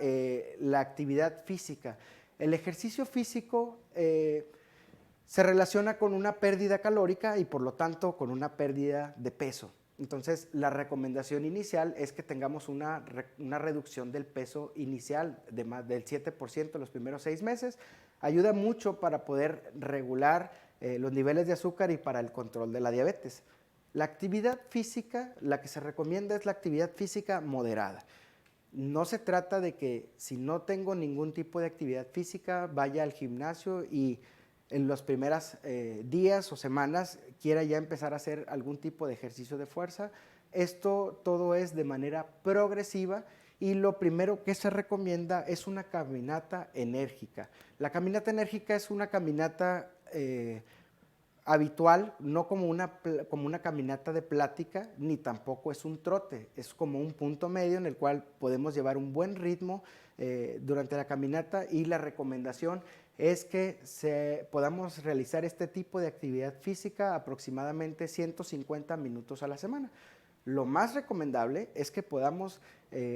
la actividad física. El ejercicio físico se relaciona con una pérdida calórica y por lo tanto con una pérdida de peso. Entonces, la recomendación inicial es que tengamos una reducción del peso inicial de más del 7% los primeros 6 meses. Ayuda mucho para poder regular los niveles de azúcar y para el control de la diabetes. La actividad física, la que se recomienda es la actividad física moderada. No se trata de que si no tengo ningún tipo de actividad física, vaya al gimnasio y en los primeros días o semanas quiera ya empezar a hacer algún tipo de ejercicio de fuerza. Esto todo es de manera progresiva y lo primero que se recomienda es una caminata enérgica. La caminata enérgica es una caminata habitual, no como una caminata de plática, ni tampoco es un trote, es como un punto medio en el cual podemos llevar un buen ritmo durante la caminata y la recomendación es que podamos realizar este tipo de actividad física aproximadamente 150 minutos a la semana. Lo más recomendable es que podamos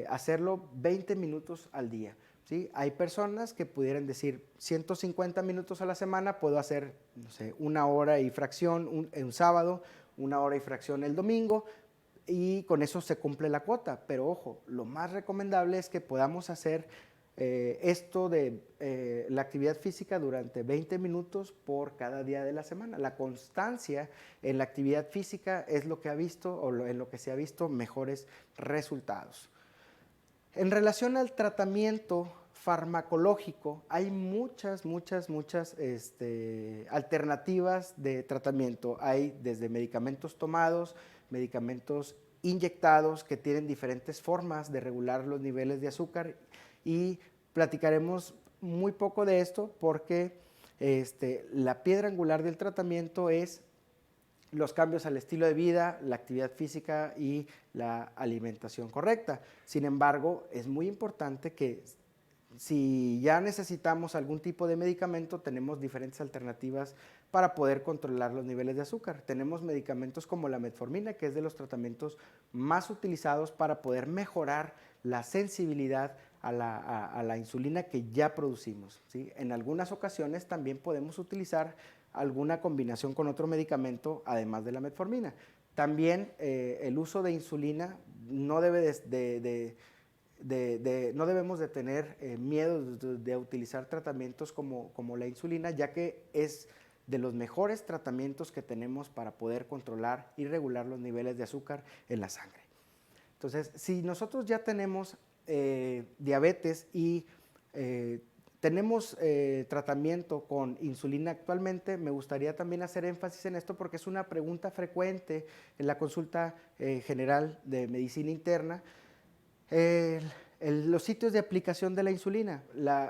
hacerlo 20 minutos al día, ¿sí? Hay personas que pudieran decir 150 minutos a la semana, puedo hacer, no sé, 1 hora y fracción un sábado, 1 hora y fracción el domingo, y con eso se cumple la cuota. Pero ojo, lo más recomendable es que podamos hacer esto de la actividad física durante 20 minutos por cada día de la semana. La constancia en la actividad física es lo que ha visto o en lo que se ha visto mejores resultados. En relación al tratamiento farmacológico, hay muchas alternativas de tratamiento. Hay desde medicamentos tomados, medicamentos inyectados que tienen diferentes formas de regular los niveles de azúcar y platicaremos muy poco de esto porque la piedra angular del tratamiento es los cambios al estilo de vida, la actividad física y la alimentación correcta. Sin embargo, es muy importante que si ya necesitamos algún tipo de medicamento, tenemos diferentes alternativas para poder controlar los niveles de azúcar. Tenemos medicamentos como la metformina, que es de los tratamientos más utilizados para poder mejorar la sensibilidad a la insulina que ya producimos, ¿sí? En algunas ocasiones también podemos utilizar alguna combinación con otro medicamento, además de la metformina. También el uso de insulina no debe no debemos de tener miedo de utilizar tratamientos como la insulina, ya que es de los mejores tratamientos que tenemos para poder controlar y regular los niveles de azúcar en la sangre. Entonces, si nosotros ya tenemos diabetes y tenemos tratamiento con insulina actualmente, me gustaría también hacer énfasis en esto porque es una pregunta frecuente en la consulta general de medicina interna. Los sitios de aplicación de la insulina.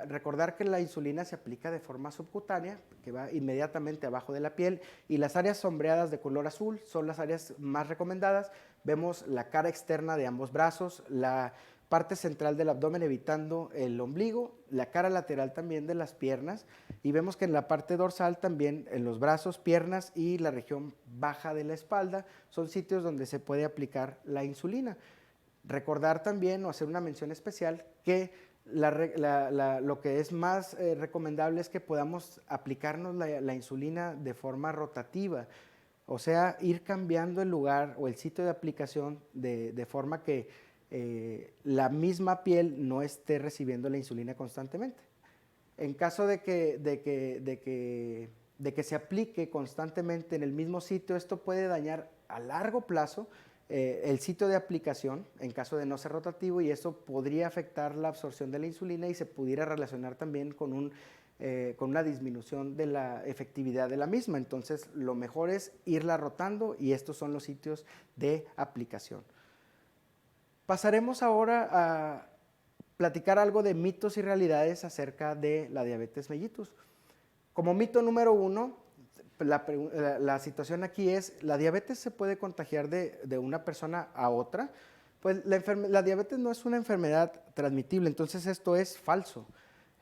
Recordar que la insulina se aplica de forma subcutánea, que va inmediatamente abajo de la piel, y las áreas sombreadas de color azul son las áreas más recomendadas. Vemos la cara externa de ambos brazos, la parte central del abdomen evitando el ombligo, la cara lateral también de las piernas, y vemos que en la parte dorsal también, en los brazos, piernas y la región baja de la espalda, son sitios donde se puede aplicar la insulina. Recordar también o hacer una mención especial que lo que es más recomendable es que podamos aplicarnos la insulina de forma rotativa, o sea, ir cambiando el lugar o el sitio de aplicación de forma que la misma piel no esté recibiendo la insulina constantemente. En caso de que se aplique constantemente en el mismo sitio, esto puede dañar a largo plazo el sitio de aplicación en caso de no ser rotativo, y eso podría afectar la absorción de la insulina y se pudiera relacionar también con una disminución de la efectividad de la misma. Entonces, lo mejor es irla rotando y estos son los sitios de aplicación. Pasaremos ahora a platicar algo de mitos y realidades acerca de la diabetes mellitus. Como mito número 1, la situación aquí es, ¿la diabetes se puede contagiar de una persona a otra? Pues la diabetes no es una enfermedad transmitible, entonces esto es falso.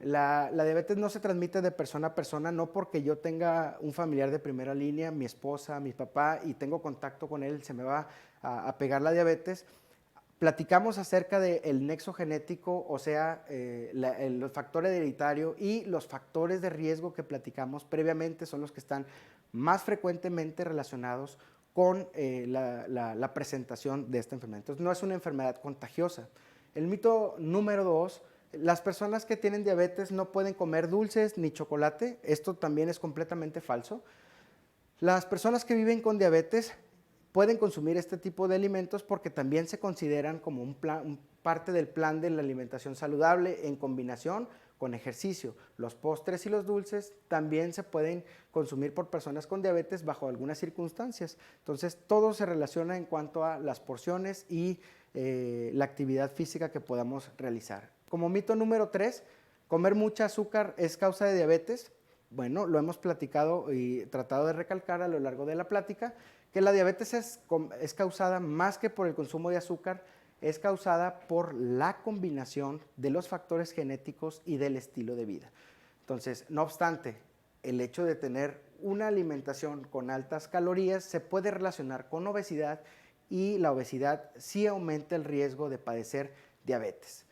La diabetes no se transmite de persona a persona, no porque yo tenga un familiar de primera línea, mi esposa, mi papá, y tengo contacto con él, se me va a pegar la diabetes. Platicamos acerca del nexo genético, o sea, los factores hereditarios y los factores de riesgo que platicamos previamente son los que están más frecuentemente relacionados con la presentación de esta enfermedad. Entonces, no es una enfermedad contagiosa. El mito número 2, las personas que tienen diabetes no pueden comer dulces ni chocolate. Esto también es completamente falso. Las personas que viven con diabetes pueden consumir este tipo de alimentos porque también se consideran como parte del plan de la alimentación saludable en combinación con ejercicio. Los postres y los dulces también se pueden consumir por personas con diabetes bajo algunas circunstancias. Entonces, todo se relaciona en cuanto a las porciones y la actividad física que podamos realizar. Como mito número 3, comer mucha azúcar es causa de diabetes. Bueno, lo hemos platicado y tratado de recalcar a lo largo de la plática, que la diabetes es causada más que por el consumo de azúcar, es causada por la combinación de los factores genéticos y del estilo de vida. Entonces, no obstante, el hecho de tener una alimentación con altas calorías se puede relacionar con obesidad, y la obesidad sí aumenta el riesgo de padecer diabetes.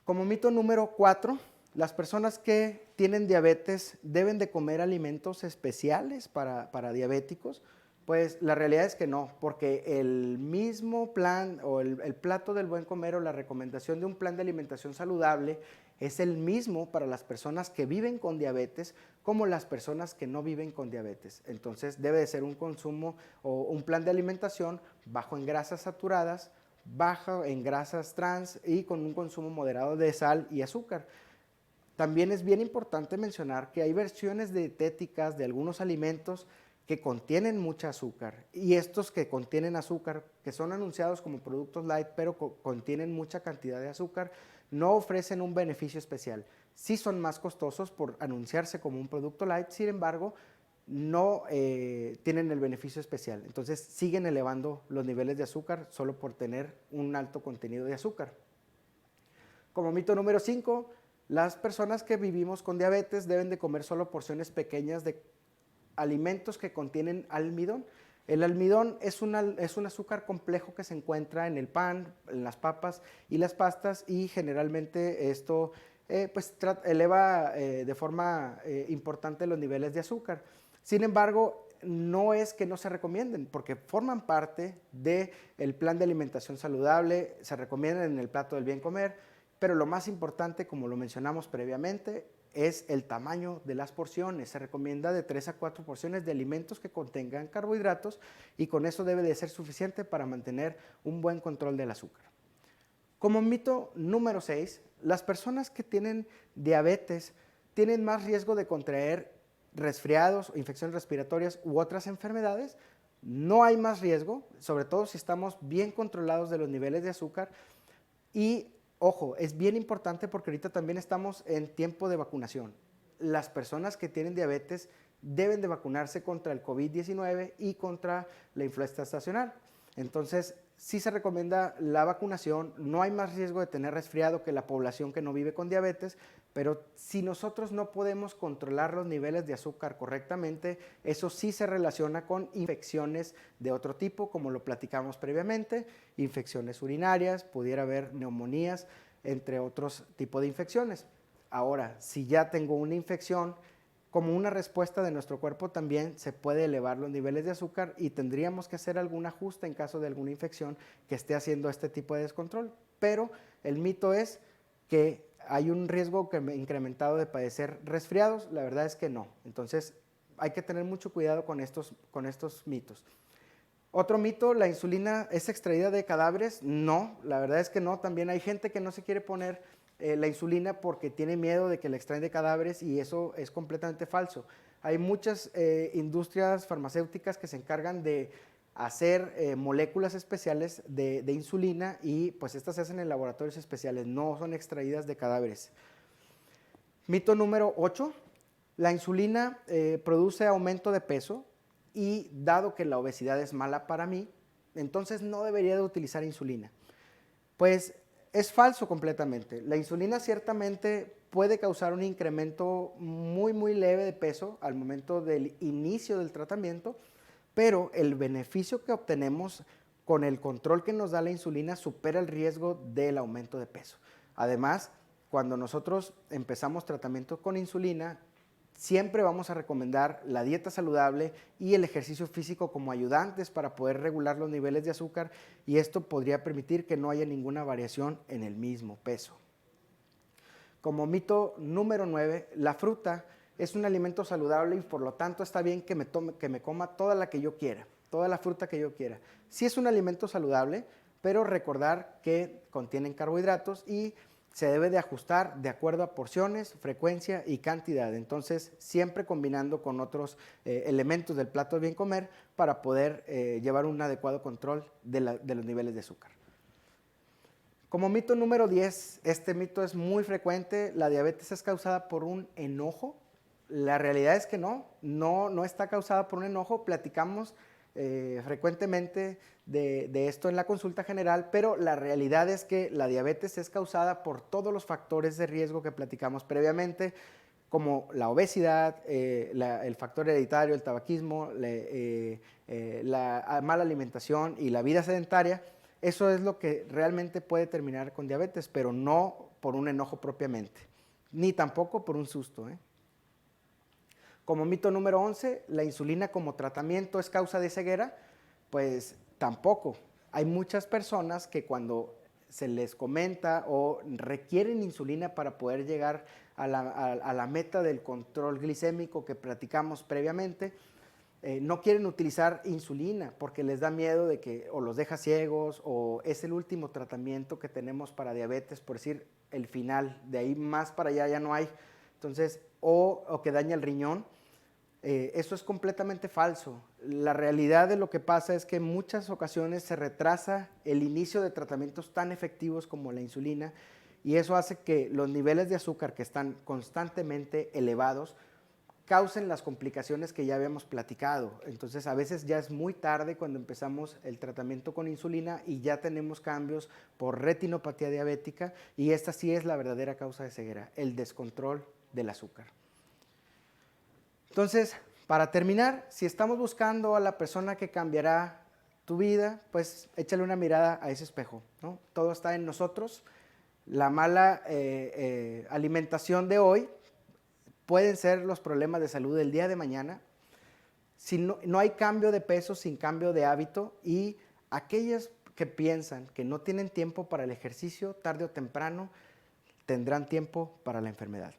Como mito número 4, las personas que tienen diabetes deben de comer alimentos especiales para diabéticos. Pues la realidad es que no, porque el mismo plan o el plato del buen comer o la recomendación de un plan de alimentación saludable es el mismo para las personas que viven con diabetes como las personas que no viven con diabetes. Entonces debe de ser un consumo o un plan de alimentación bajo en grasas saturadas, bajo en grasas trans y con un consumo moderado de sal y azúcar. También es bien importante mencionar que hay versiones dietéticas de algunos alimentos que contienen mucha azúcar, y estos que contienen azúcar, que son anunciados como productos light, pero contienen mucha cantidad de azúcar, no ofrecen un beneficio especial. Sí son más costosos por anunciarse como un producto light, sin embargo, no tienen el beneficio especial. Entonces siguen elevando los niveles de azúcar solo por tener un alto contenido de azúcar. Como mito número 5, las personas que vivimos con diabetes deben de comer solo porciones pequeñas de alimentos que contienen almidón. El almidón es un azúcar complejo que se encuentra en el pan, en las papas y las pastas, y generalmente esto pues eleva de forma importante los niveles de azúcar. Sin embargo, no es que no se recomienden, porque forman parte del plan de alimentación saludable, se recomiendan en el plato del bien comer, pero lo más importante, como lo mencionamos previamente, es el tamaño de las porciones. Se recomienda de 3 a 4 porciones de alimentos que contengan carbohidratos, y con eso debe de ser suficiente para mantener un buen control del azúcar. Como mito número 6, las personas que tienen diabetes tienen más riesgo de contraer resfriados, infecciones respiratorias u otras enfermedades. No hay más riesgo, sobre todo si estamos bien controlados de los niveles de azúcar. Y ojo, es bien importante porque ahorita también estamos en tiempo de vacunación. Las personas que tienen diabetes deben de vacunarse contra el COVID-19 y contra la influenza estacional. Entonces, sí se recomienda la vacunación, no hay más riesgo de tener resfriado que la población que no vive con diabetes, pero si nosotros no podemos controlar los niveles de azúcar correctamente, eso sí se relaciona con infecciones de otro tipo, como lo platicamos previamente, infecciones urinarias, pudiera haber neumonías, entre otros tipos de infecciones. Ahora, si ya tengo una infección, como una respuesta de nuestro cuerpo también se puede elevar los niveles de azúcar y tendríamos que hacer algún ajuste en caso de alguna infección que esté haciendo este tipo de descontrol. Pero el mito es que hay un riesgo incrementado de padecer resfriados. La verdad es que no. Entonces hay que tener mucho cuidado con estos mitos. Otro mito, ¿la insulina es extraída de cadáveres? No, la verdad es que no. También hay gente que no se quiere poner la insulina porque tiene miedo de que la extraen de cadáveres, y eso es completamente falso. Hay muchas industrias farmacéuticas que se encargan de hacer moléculas especiales de insulina, y pues estas se hacen en laboratorios especiales, no son extraídas de cadáveres. Mito número 8, la insulina produce aumento de peso, y dado que la obesidad es mala para mí, entonces no debería de utilizar insulina. Pues es falso completamente. La insulina ciertamente puede causar un incremento muy leve de peso al momento del inicio del tratamiento, pero el beneficio que obtenemos con el control que nos da la insulina supera el riesgo del aumento de peso. Además, cuando nosotros empezamos tratamiento con insulina, siempre vamos a recomendar la dieta saludable y el ejercicio físico como ayudantes para poder regular los niveles de azúcar, y esto podría permitir que no haya ninguna variación en el mismo peso. Como mito número 9, la fruta es un alimento saludable y por lo tanto está bien que me coma toda la que yo quiera, toda la fruta que yo quiera. Sí es un alimento saludable, pero recordar que contienen carbohidratos y se debe de ajustar de acuerdo a porciones, frecuencia y cantidad. Entonces, siempre combinando con otros elementos del plato de bien comer para poder llevar un adecuado control de los niveles de azúcar. Como mito número 10, este mito es muy frecuente: la diabetes es causada por un enojo. La realidad es que no está causada por un enojo. Platicamos frecuentemente de esto en la consulta general, pero la realidad es que la diabetes es causada por todos los factores de riesgo que platicamos previamente, como la obesidad, el factor hereditario, el tabaquismo, la mala alimentación y la vida sedentaria. Eso es lo que realmente puede terminar con diabetes, pero no por un enojo propiamente, ni tampoco por un susto. Como mito número 11, la insulina como tratamiento es causa de ceguera. Pues tampoco. Hay muchas personas que cuando se les comenta o requieren insulina para poder llegar a la meta del control glicémico que platicamos previamente, no quieren utilizar insulina porque les da miedo de que o los deja ciegos, o es el último tratamiento que tenemos para diabetes, por decir el final, de ahí más para allá ya no hay. Entonces, o que daña el riñón. Eso es completamente falso. La realidad de lo que pasa es que en muchas ocasiones se retrasa el inicio de tratamientos tan efectivos como la insulina, y eso hace que los niveles de azúcar que están constantemente elevados causen las complicaciones que ya habíamos platicado. Entonces, a veces ya es muy tarde cuando empezamos el tratamiento con insulina y ya tenemos cambios por retinopatía diabética, y esta sí es la verdadera causa de ceguera, el descontrol del azúcar. Entonces, para terminar, si estamos buscando a la persona que cambiará tu vida, pues échale una mirada a ese espejo, ¿no? Todo está en nosotros. La mala alimentación de hoy pueden ser los problemas de salud del día de mañana. Si no hay cambio de peso sin cambio de hábito, y aquellas que piensan que no tienen tiempo para el ejercicio, tarde o temprano tendrán tiempo para la enfermedad.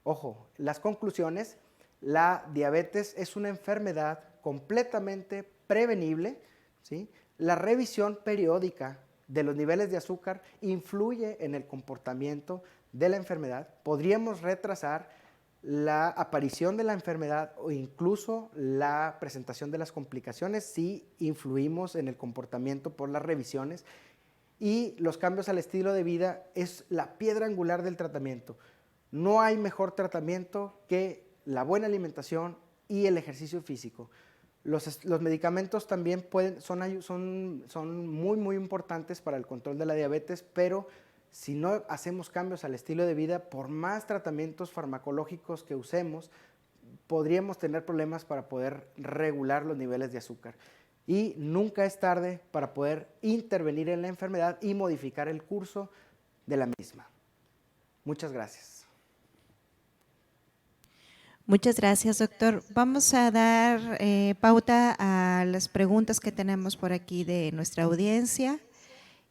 Ojo, las conclusiones: la diabetes es una enfermedad completamente prevenible, ¿sí? La revisión periódica de los niveles de azúcar influye en el comportamiento de la enfermedad. Podríamos retrasar la aparición de la enfermedad o incluso la presentación de las complicaciones si influimos en el comportamiento por las revisiones. Y los cambios al estilo de vida es la piedra angular del tratamiento. No hay mejor tratamiento que la buena alimentación y el ejercicio físico. Los medicamentos también son muy importantes para el control de la diabetes, pero si no hacemos cambios al estilo de vida, por más tratamientos farmacológicos que usemos, podríamos tener problemas para poder regular los niveles de azúcar. Y nunca es tarde para poder intervenir en la enfermedad y modificar el curso de la misma. Muchas gracias. Muchas gracias, doctor. Vamos a dar pauta a las preguntas que tenemos por aquí de nuestra audiencia.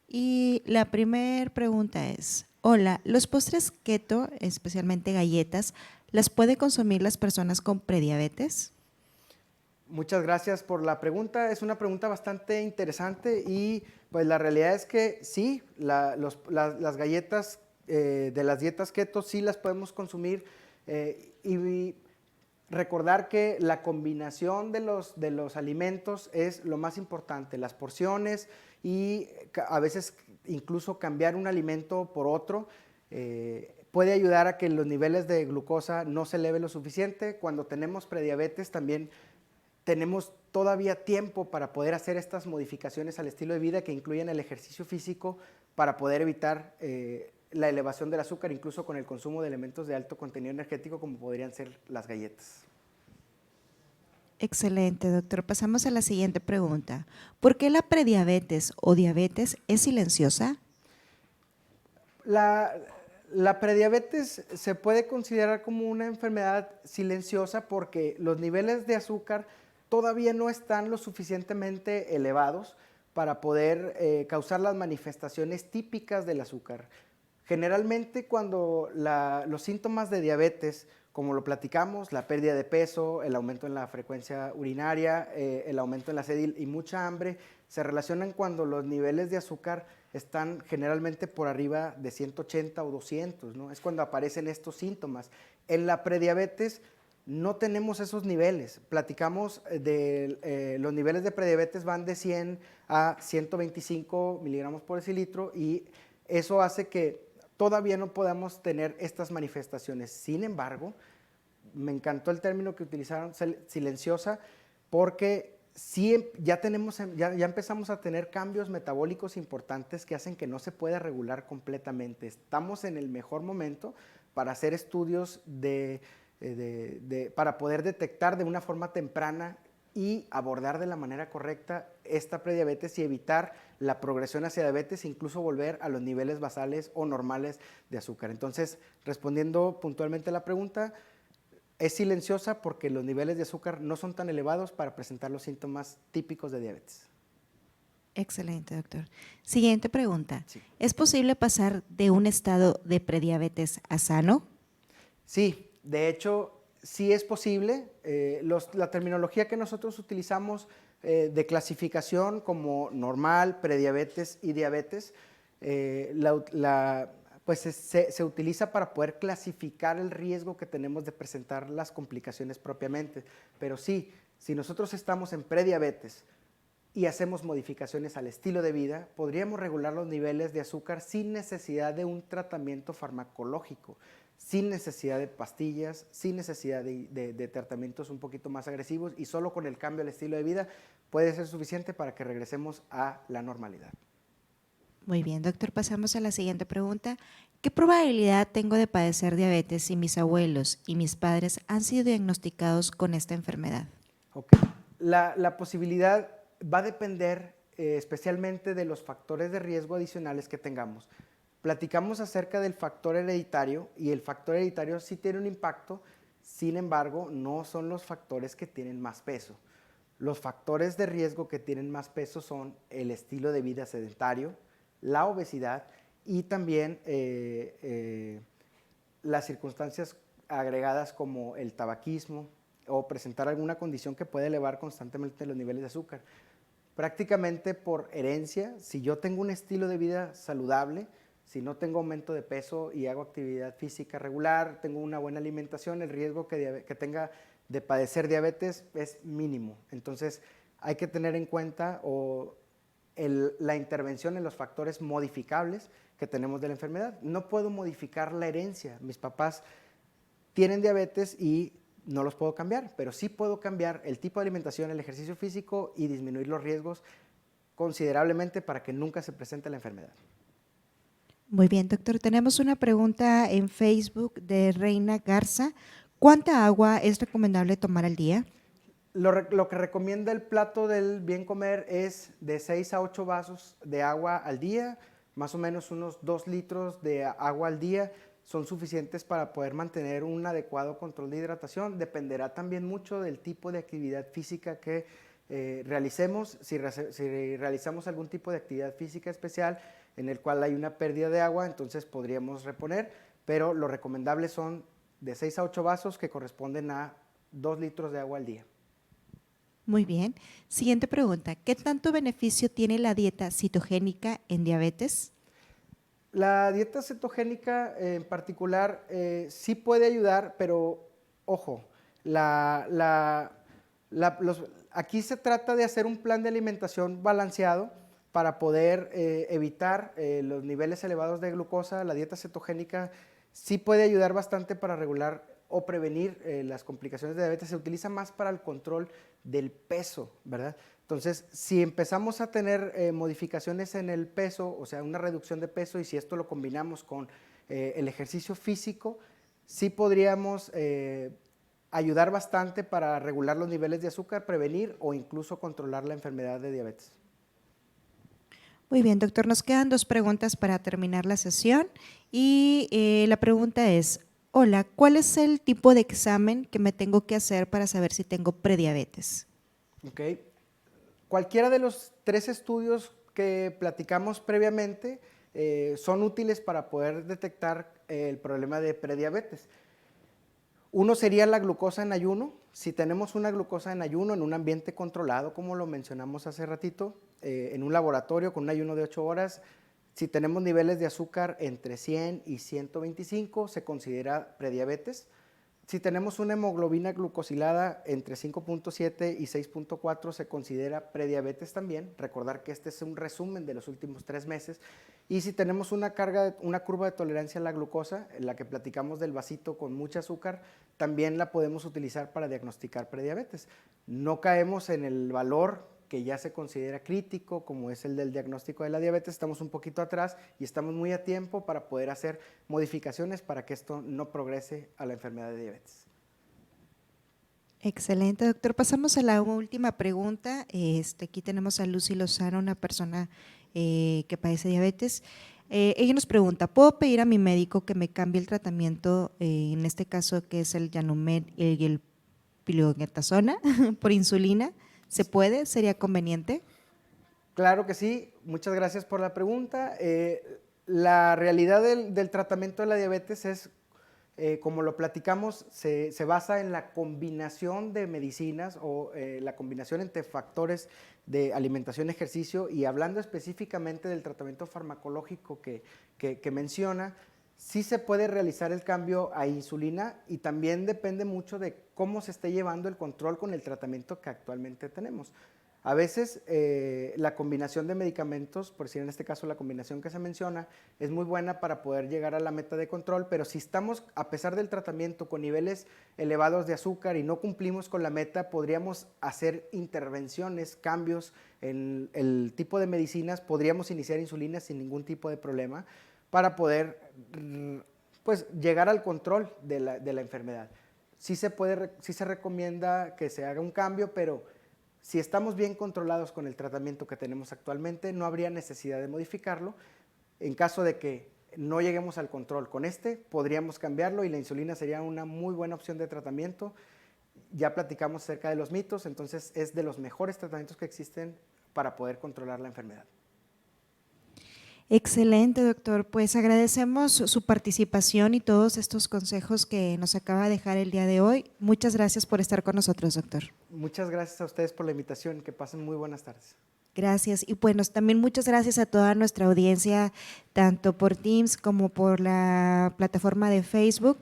Y la primera pregunta es: hola, ¿los postres keto, especialmente galletas, las puede consumir las personas con prediabetes? Muchas gracias por la pregunta. Es una pregunta bastante interesante, y pues la realidad es que sí, las galletas de las dietas keto sí las podemos consumir, y recordar que la combinación de los alimentos es lo más importante, las porciones, y a veces incluso cambiar un alimento por otro puede ayudar a que los niveles de glucosa no se eleven lo suficiente. Cuando tenemos prediabetes también tenemos todavía tiempo para poder hacer estas modificaciones al estilo de vida que incluyen el ejercicio físico para poder evitar la elevación del azúcar, incluso con el consumo de elementos de alto contenido energético como podrían ser las galletas. Excelente, doctor. Pasamos a la siguiente pregunta. ¿Por qué la prediabetes o diabetes es silenciosa? La prediabetes se puede considerar como una enfermedad silenciosa porque los niveles de azúcar todavía no están lo suficientemente elevados para poder causar las manifestaciones típicas del azúcar. Generalmente cuando los síntomas de diabetes, como lo platicamos, la pérdida de peso, el aumento en la frecuencia urinaria, el aumento en la sed y mucha hambre, se relacionan cuando los niveles de azúcar están generalmente por arriba de 180 o 200, ¿no? Es cuando aparecen estos síntomas. En la prediabetes no tenemos esos niveles. Platicamos de los niveles de prediabetes van de 100 a 125 miligramos por decilitro, y eso hace que todavía no podamos tener estas manifestaciones. Sin embargo, me encantó el término que utilizaron, silenciosa, porque sí, ya empezamos a tener cambios metabólicos importantes que hacen que no se pueda regular completamente. Estamos en el mejor momento para hacer estudios para poder detectar de una forma temprana y abordar de la manera correcta esta prediabetes y evitar la progresión hacia diabetes e incluso volver a los niveles basales o normales de azúcar. Entonces, respondiendo puntualmente a la pregunta, es silenciosa porque los niveles de azúcar no son tan elevados para presentar los síntomas típicos de diabetes. Excelente, doctor. Siguiente pregunta. Sí. ¿Es posible pasar de un estado de prediabetes a sano? Sí, de hecho, sí es posible. La terminología que nosotros utilizamos de clasificación como normal, prediabetes y diabetes, pues se utiliza para poder clasificar el riesgo que tenemos de presentar las complicaciones propiamente. Pero sí, si nosotros estamos en prediabetes y hacemos modificaciones al estilo de vida, podríamos regular los niveles de azúcar sin necesidad de un tratamiento farmacológico, sin necesidad de pastillas, sin necesidad de tratamientos un poquito más agresivos, y solo con el cambio al estilo de vida puede ser suficiente para que regresemos a la normalidad. Muy bien, doctor, pasamos a la siguiente pregunta. ¿Qué probabilidad tengo de padecer diabetes si mis abuelos y mis padres han sido diagnosticados con esta enfermedad? Ok, la posibilidad va a depender especialmente de los factores de riesgo adicionales que tengamos. Platicamos acerca del factor hereditario, y el factor hereditario sí tiene un impacto, sin embargo, no son los factores que tienen más peso. Los factores de riesgo que tienen más peso son el estilo de vida sedentario, la obesidad y también las circunstancias agregadas como el tabaquismo o presentar alguna condición que puede elevar constantemente los niveles de azúcar. Prácticamente por herencia, si yo tengo un estilo de vida saludable, si no tengo aumento de peso y hago actividad física regular, tengo una buena alimentación, el riesgo que tenga de padecer diabetes es mínimo. Entonces hay que tener en cuenta la intervención en los factores modificables que tenemos de la enfermedad. No puedo modificar la herencia. Mis papás tienen diabetes y no los puedo cambiar, pero sí puedo cambiar el tipo de alimentación, el ejercicio físico y disminuir los riesgos considerablemente para que nunca se presente la enfermedad. Muy bien, doctor. Tenemos una pregunta en Facebook de Reina Garza. ¿Cuánta agua es recomendable tomar al día? Lo que recomienda el plato del bien comer es de 6 a 8 vasos de agua al día, más o menos unos 2 litros de agua al día son suficientes para poder mantener un adecuado control de hidratación. Dependerá también mucho del tipo de actividad física que realicemos. Si realizamos algún tipo de actividad física especial en el cual hay una pérdida de agua, entonces podríamos reponer, pero lo recomendable son de 6 a 8 vasos que corresponden a 2 litros de agua al día. Muy bien. Siguiente pregunta. ¿Qué tanto beneficio tiene la dieta cetogénica en diabetes? La dieta cetogénica en particular sí puede ayudar, pero ojo, aquí se trata de hacer un plan de alimentación balanceado para poder evitar los niveles elevados de glucosa. La dieta cetogénica sí puede ayudar bastante para regular o prevenir las complicaciones de diabetes. Se utiliza más para el control del peso, ¿verdad? Entonces, si empezamos a tener modificaciones en el peso, o sea, una reducción de peso, y si esto lo combinamos con el ejercicio físico, sí podríamos ayudar bastante para regular los niveles de azúcar, prevenir o incluso controlar la enfermedad de diabetes. Muy bien, doctor. Nos quedan 2 preguntas para terminar la sesión y la pregunta es, hola, ¿cuál es el tipo de examen que me tengo que hacer para saber si tengo prediabetes? Ok. Cualquiera de los 3 estudios que platicamos previamente son útiles para poder detectar el problema de prediabetes. Uno sería la glucosa en ayuno. Si tenemos una glucosa en ayuno en un ambiente controlado, como lo mencionamos hace ratito, en un laboratorio con un ayuno de 8 horas, si tenemos niveles de azúcar entre 100 y 125, se considera prediabetes. Si tenemos una hemoglobina glucosilada entre 5.7 y 6.4, se considera prediabetes también. Recordar que este es un resumen de los últimos 3 meses. Y si tenemos una curva de tolerancia a la glucosa, en la que platicamos del vasito con mucho azúcar, también la podemos utilizar para diagnosticar prediabetes. No caemos en el valor que ya se considera crítico, como es el del diagnóstico de la diabetes. Estamos un poquito atrás y estamos muy a tiempo para poder hacer modificaciones para que esto no progrese a la enfermedad de diabetes. Excelente, doctor. Pasamos a la última pregunta. Aquí tenemos a Lucy Lozano, una persona que padece diabetes. Ella nos pregunta, ¿puedo pedir a mi médico que me cambie el tratamiento, en este caso que es el Yanumet y el pioglitazona por insulina? ¿Se puede? ¿Sería conveniente? Claro que sí, muchas gracias por la pregunta. La realidad del tratamiento de la diabetes es, como lo platicamos, se basa en la combinación de medicinas o la combinación entre factores de alimentación, ejercicio, y hablando específicamente del tratamiento farmacológico que menciona, sí se puede realizar el cambio a insulina, y también depende mucho de cómo se esté llevando el control con el tratamiento que actualmente tenemos. A veces la combinación de medicamentos, por decir en este caso la combinación que se menciona, es muy buena para poder llegar a la meta de control, pero si estamos, a pesar del tratamiento, con niveles elevados de azúcar y no cumplimos con la meta, podríamos hacer intervenciones, cambios en el tipo de medicinas, podríamos iniciar insulina sin ningún tipo de problema para poder pues, llegar al control de la enfermedad. Sí se recomienda que se haga un cambio, pero si estamos bien controlados con el tratamiento que tenemos actualmente, no habría necesidad de modificarlo. En caso de que no lleguemos al control con podríamos cambiarlo y la insulina sería una muy buena opción de tratamiento. Ya platicamos acerca de los mitos, entonces es de los mejores tratamientos que existen para poder controlar la enfermedad. Excelente, doctor. Pues agradecemos su participación y todos estos consejos que nos acaba de dejar el día de hoy. Muchas gracias por estar con nosotros, doctor. Muchas gracias a ustedes por la invitación. Que pasen muy buenas tardes. Gracias. Y bueno, también muchas gracias a toda nuestra audiencia, tanto por Teams como por la plataforma de Facebook.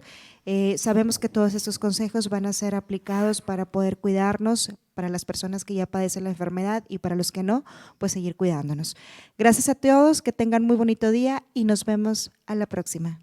Sabemos que todos estos consejos van a ser aplicados para poder cuidarnos, para las personas que ya padecen la enfermedad y para los que no, pues seguir cuidándonos. Gracias a todos, que tengan muy bonito día y nos vemos a la próxima.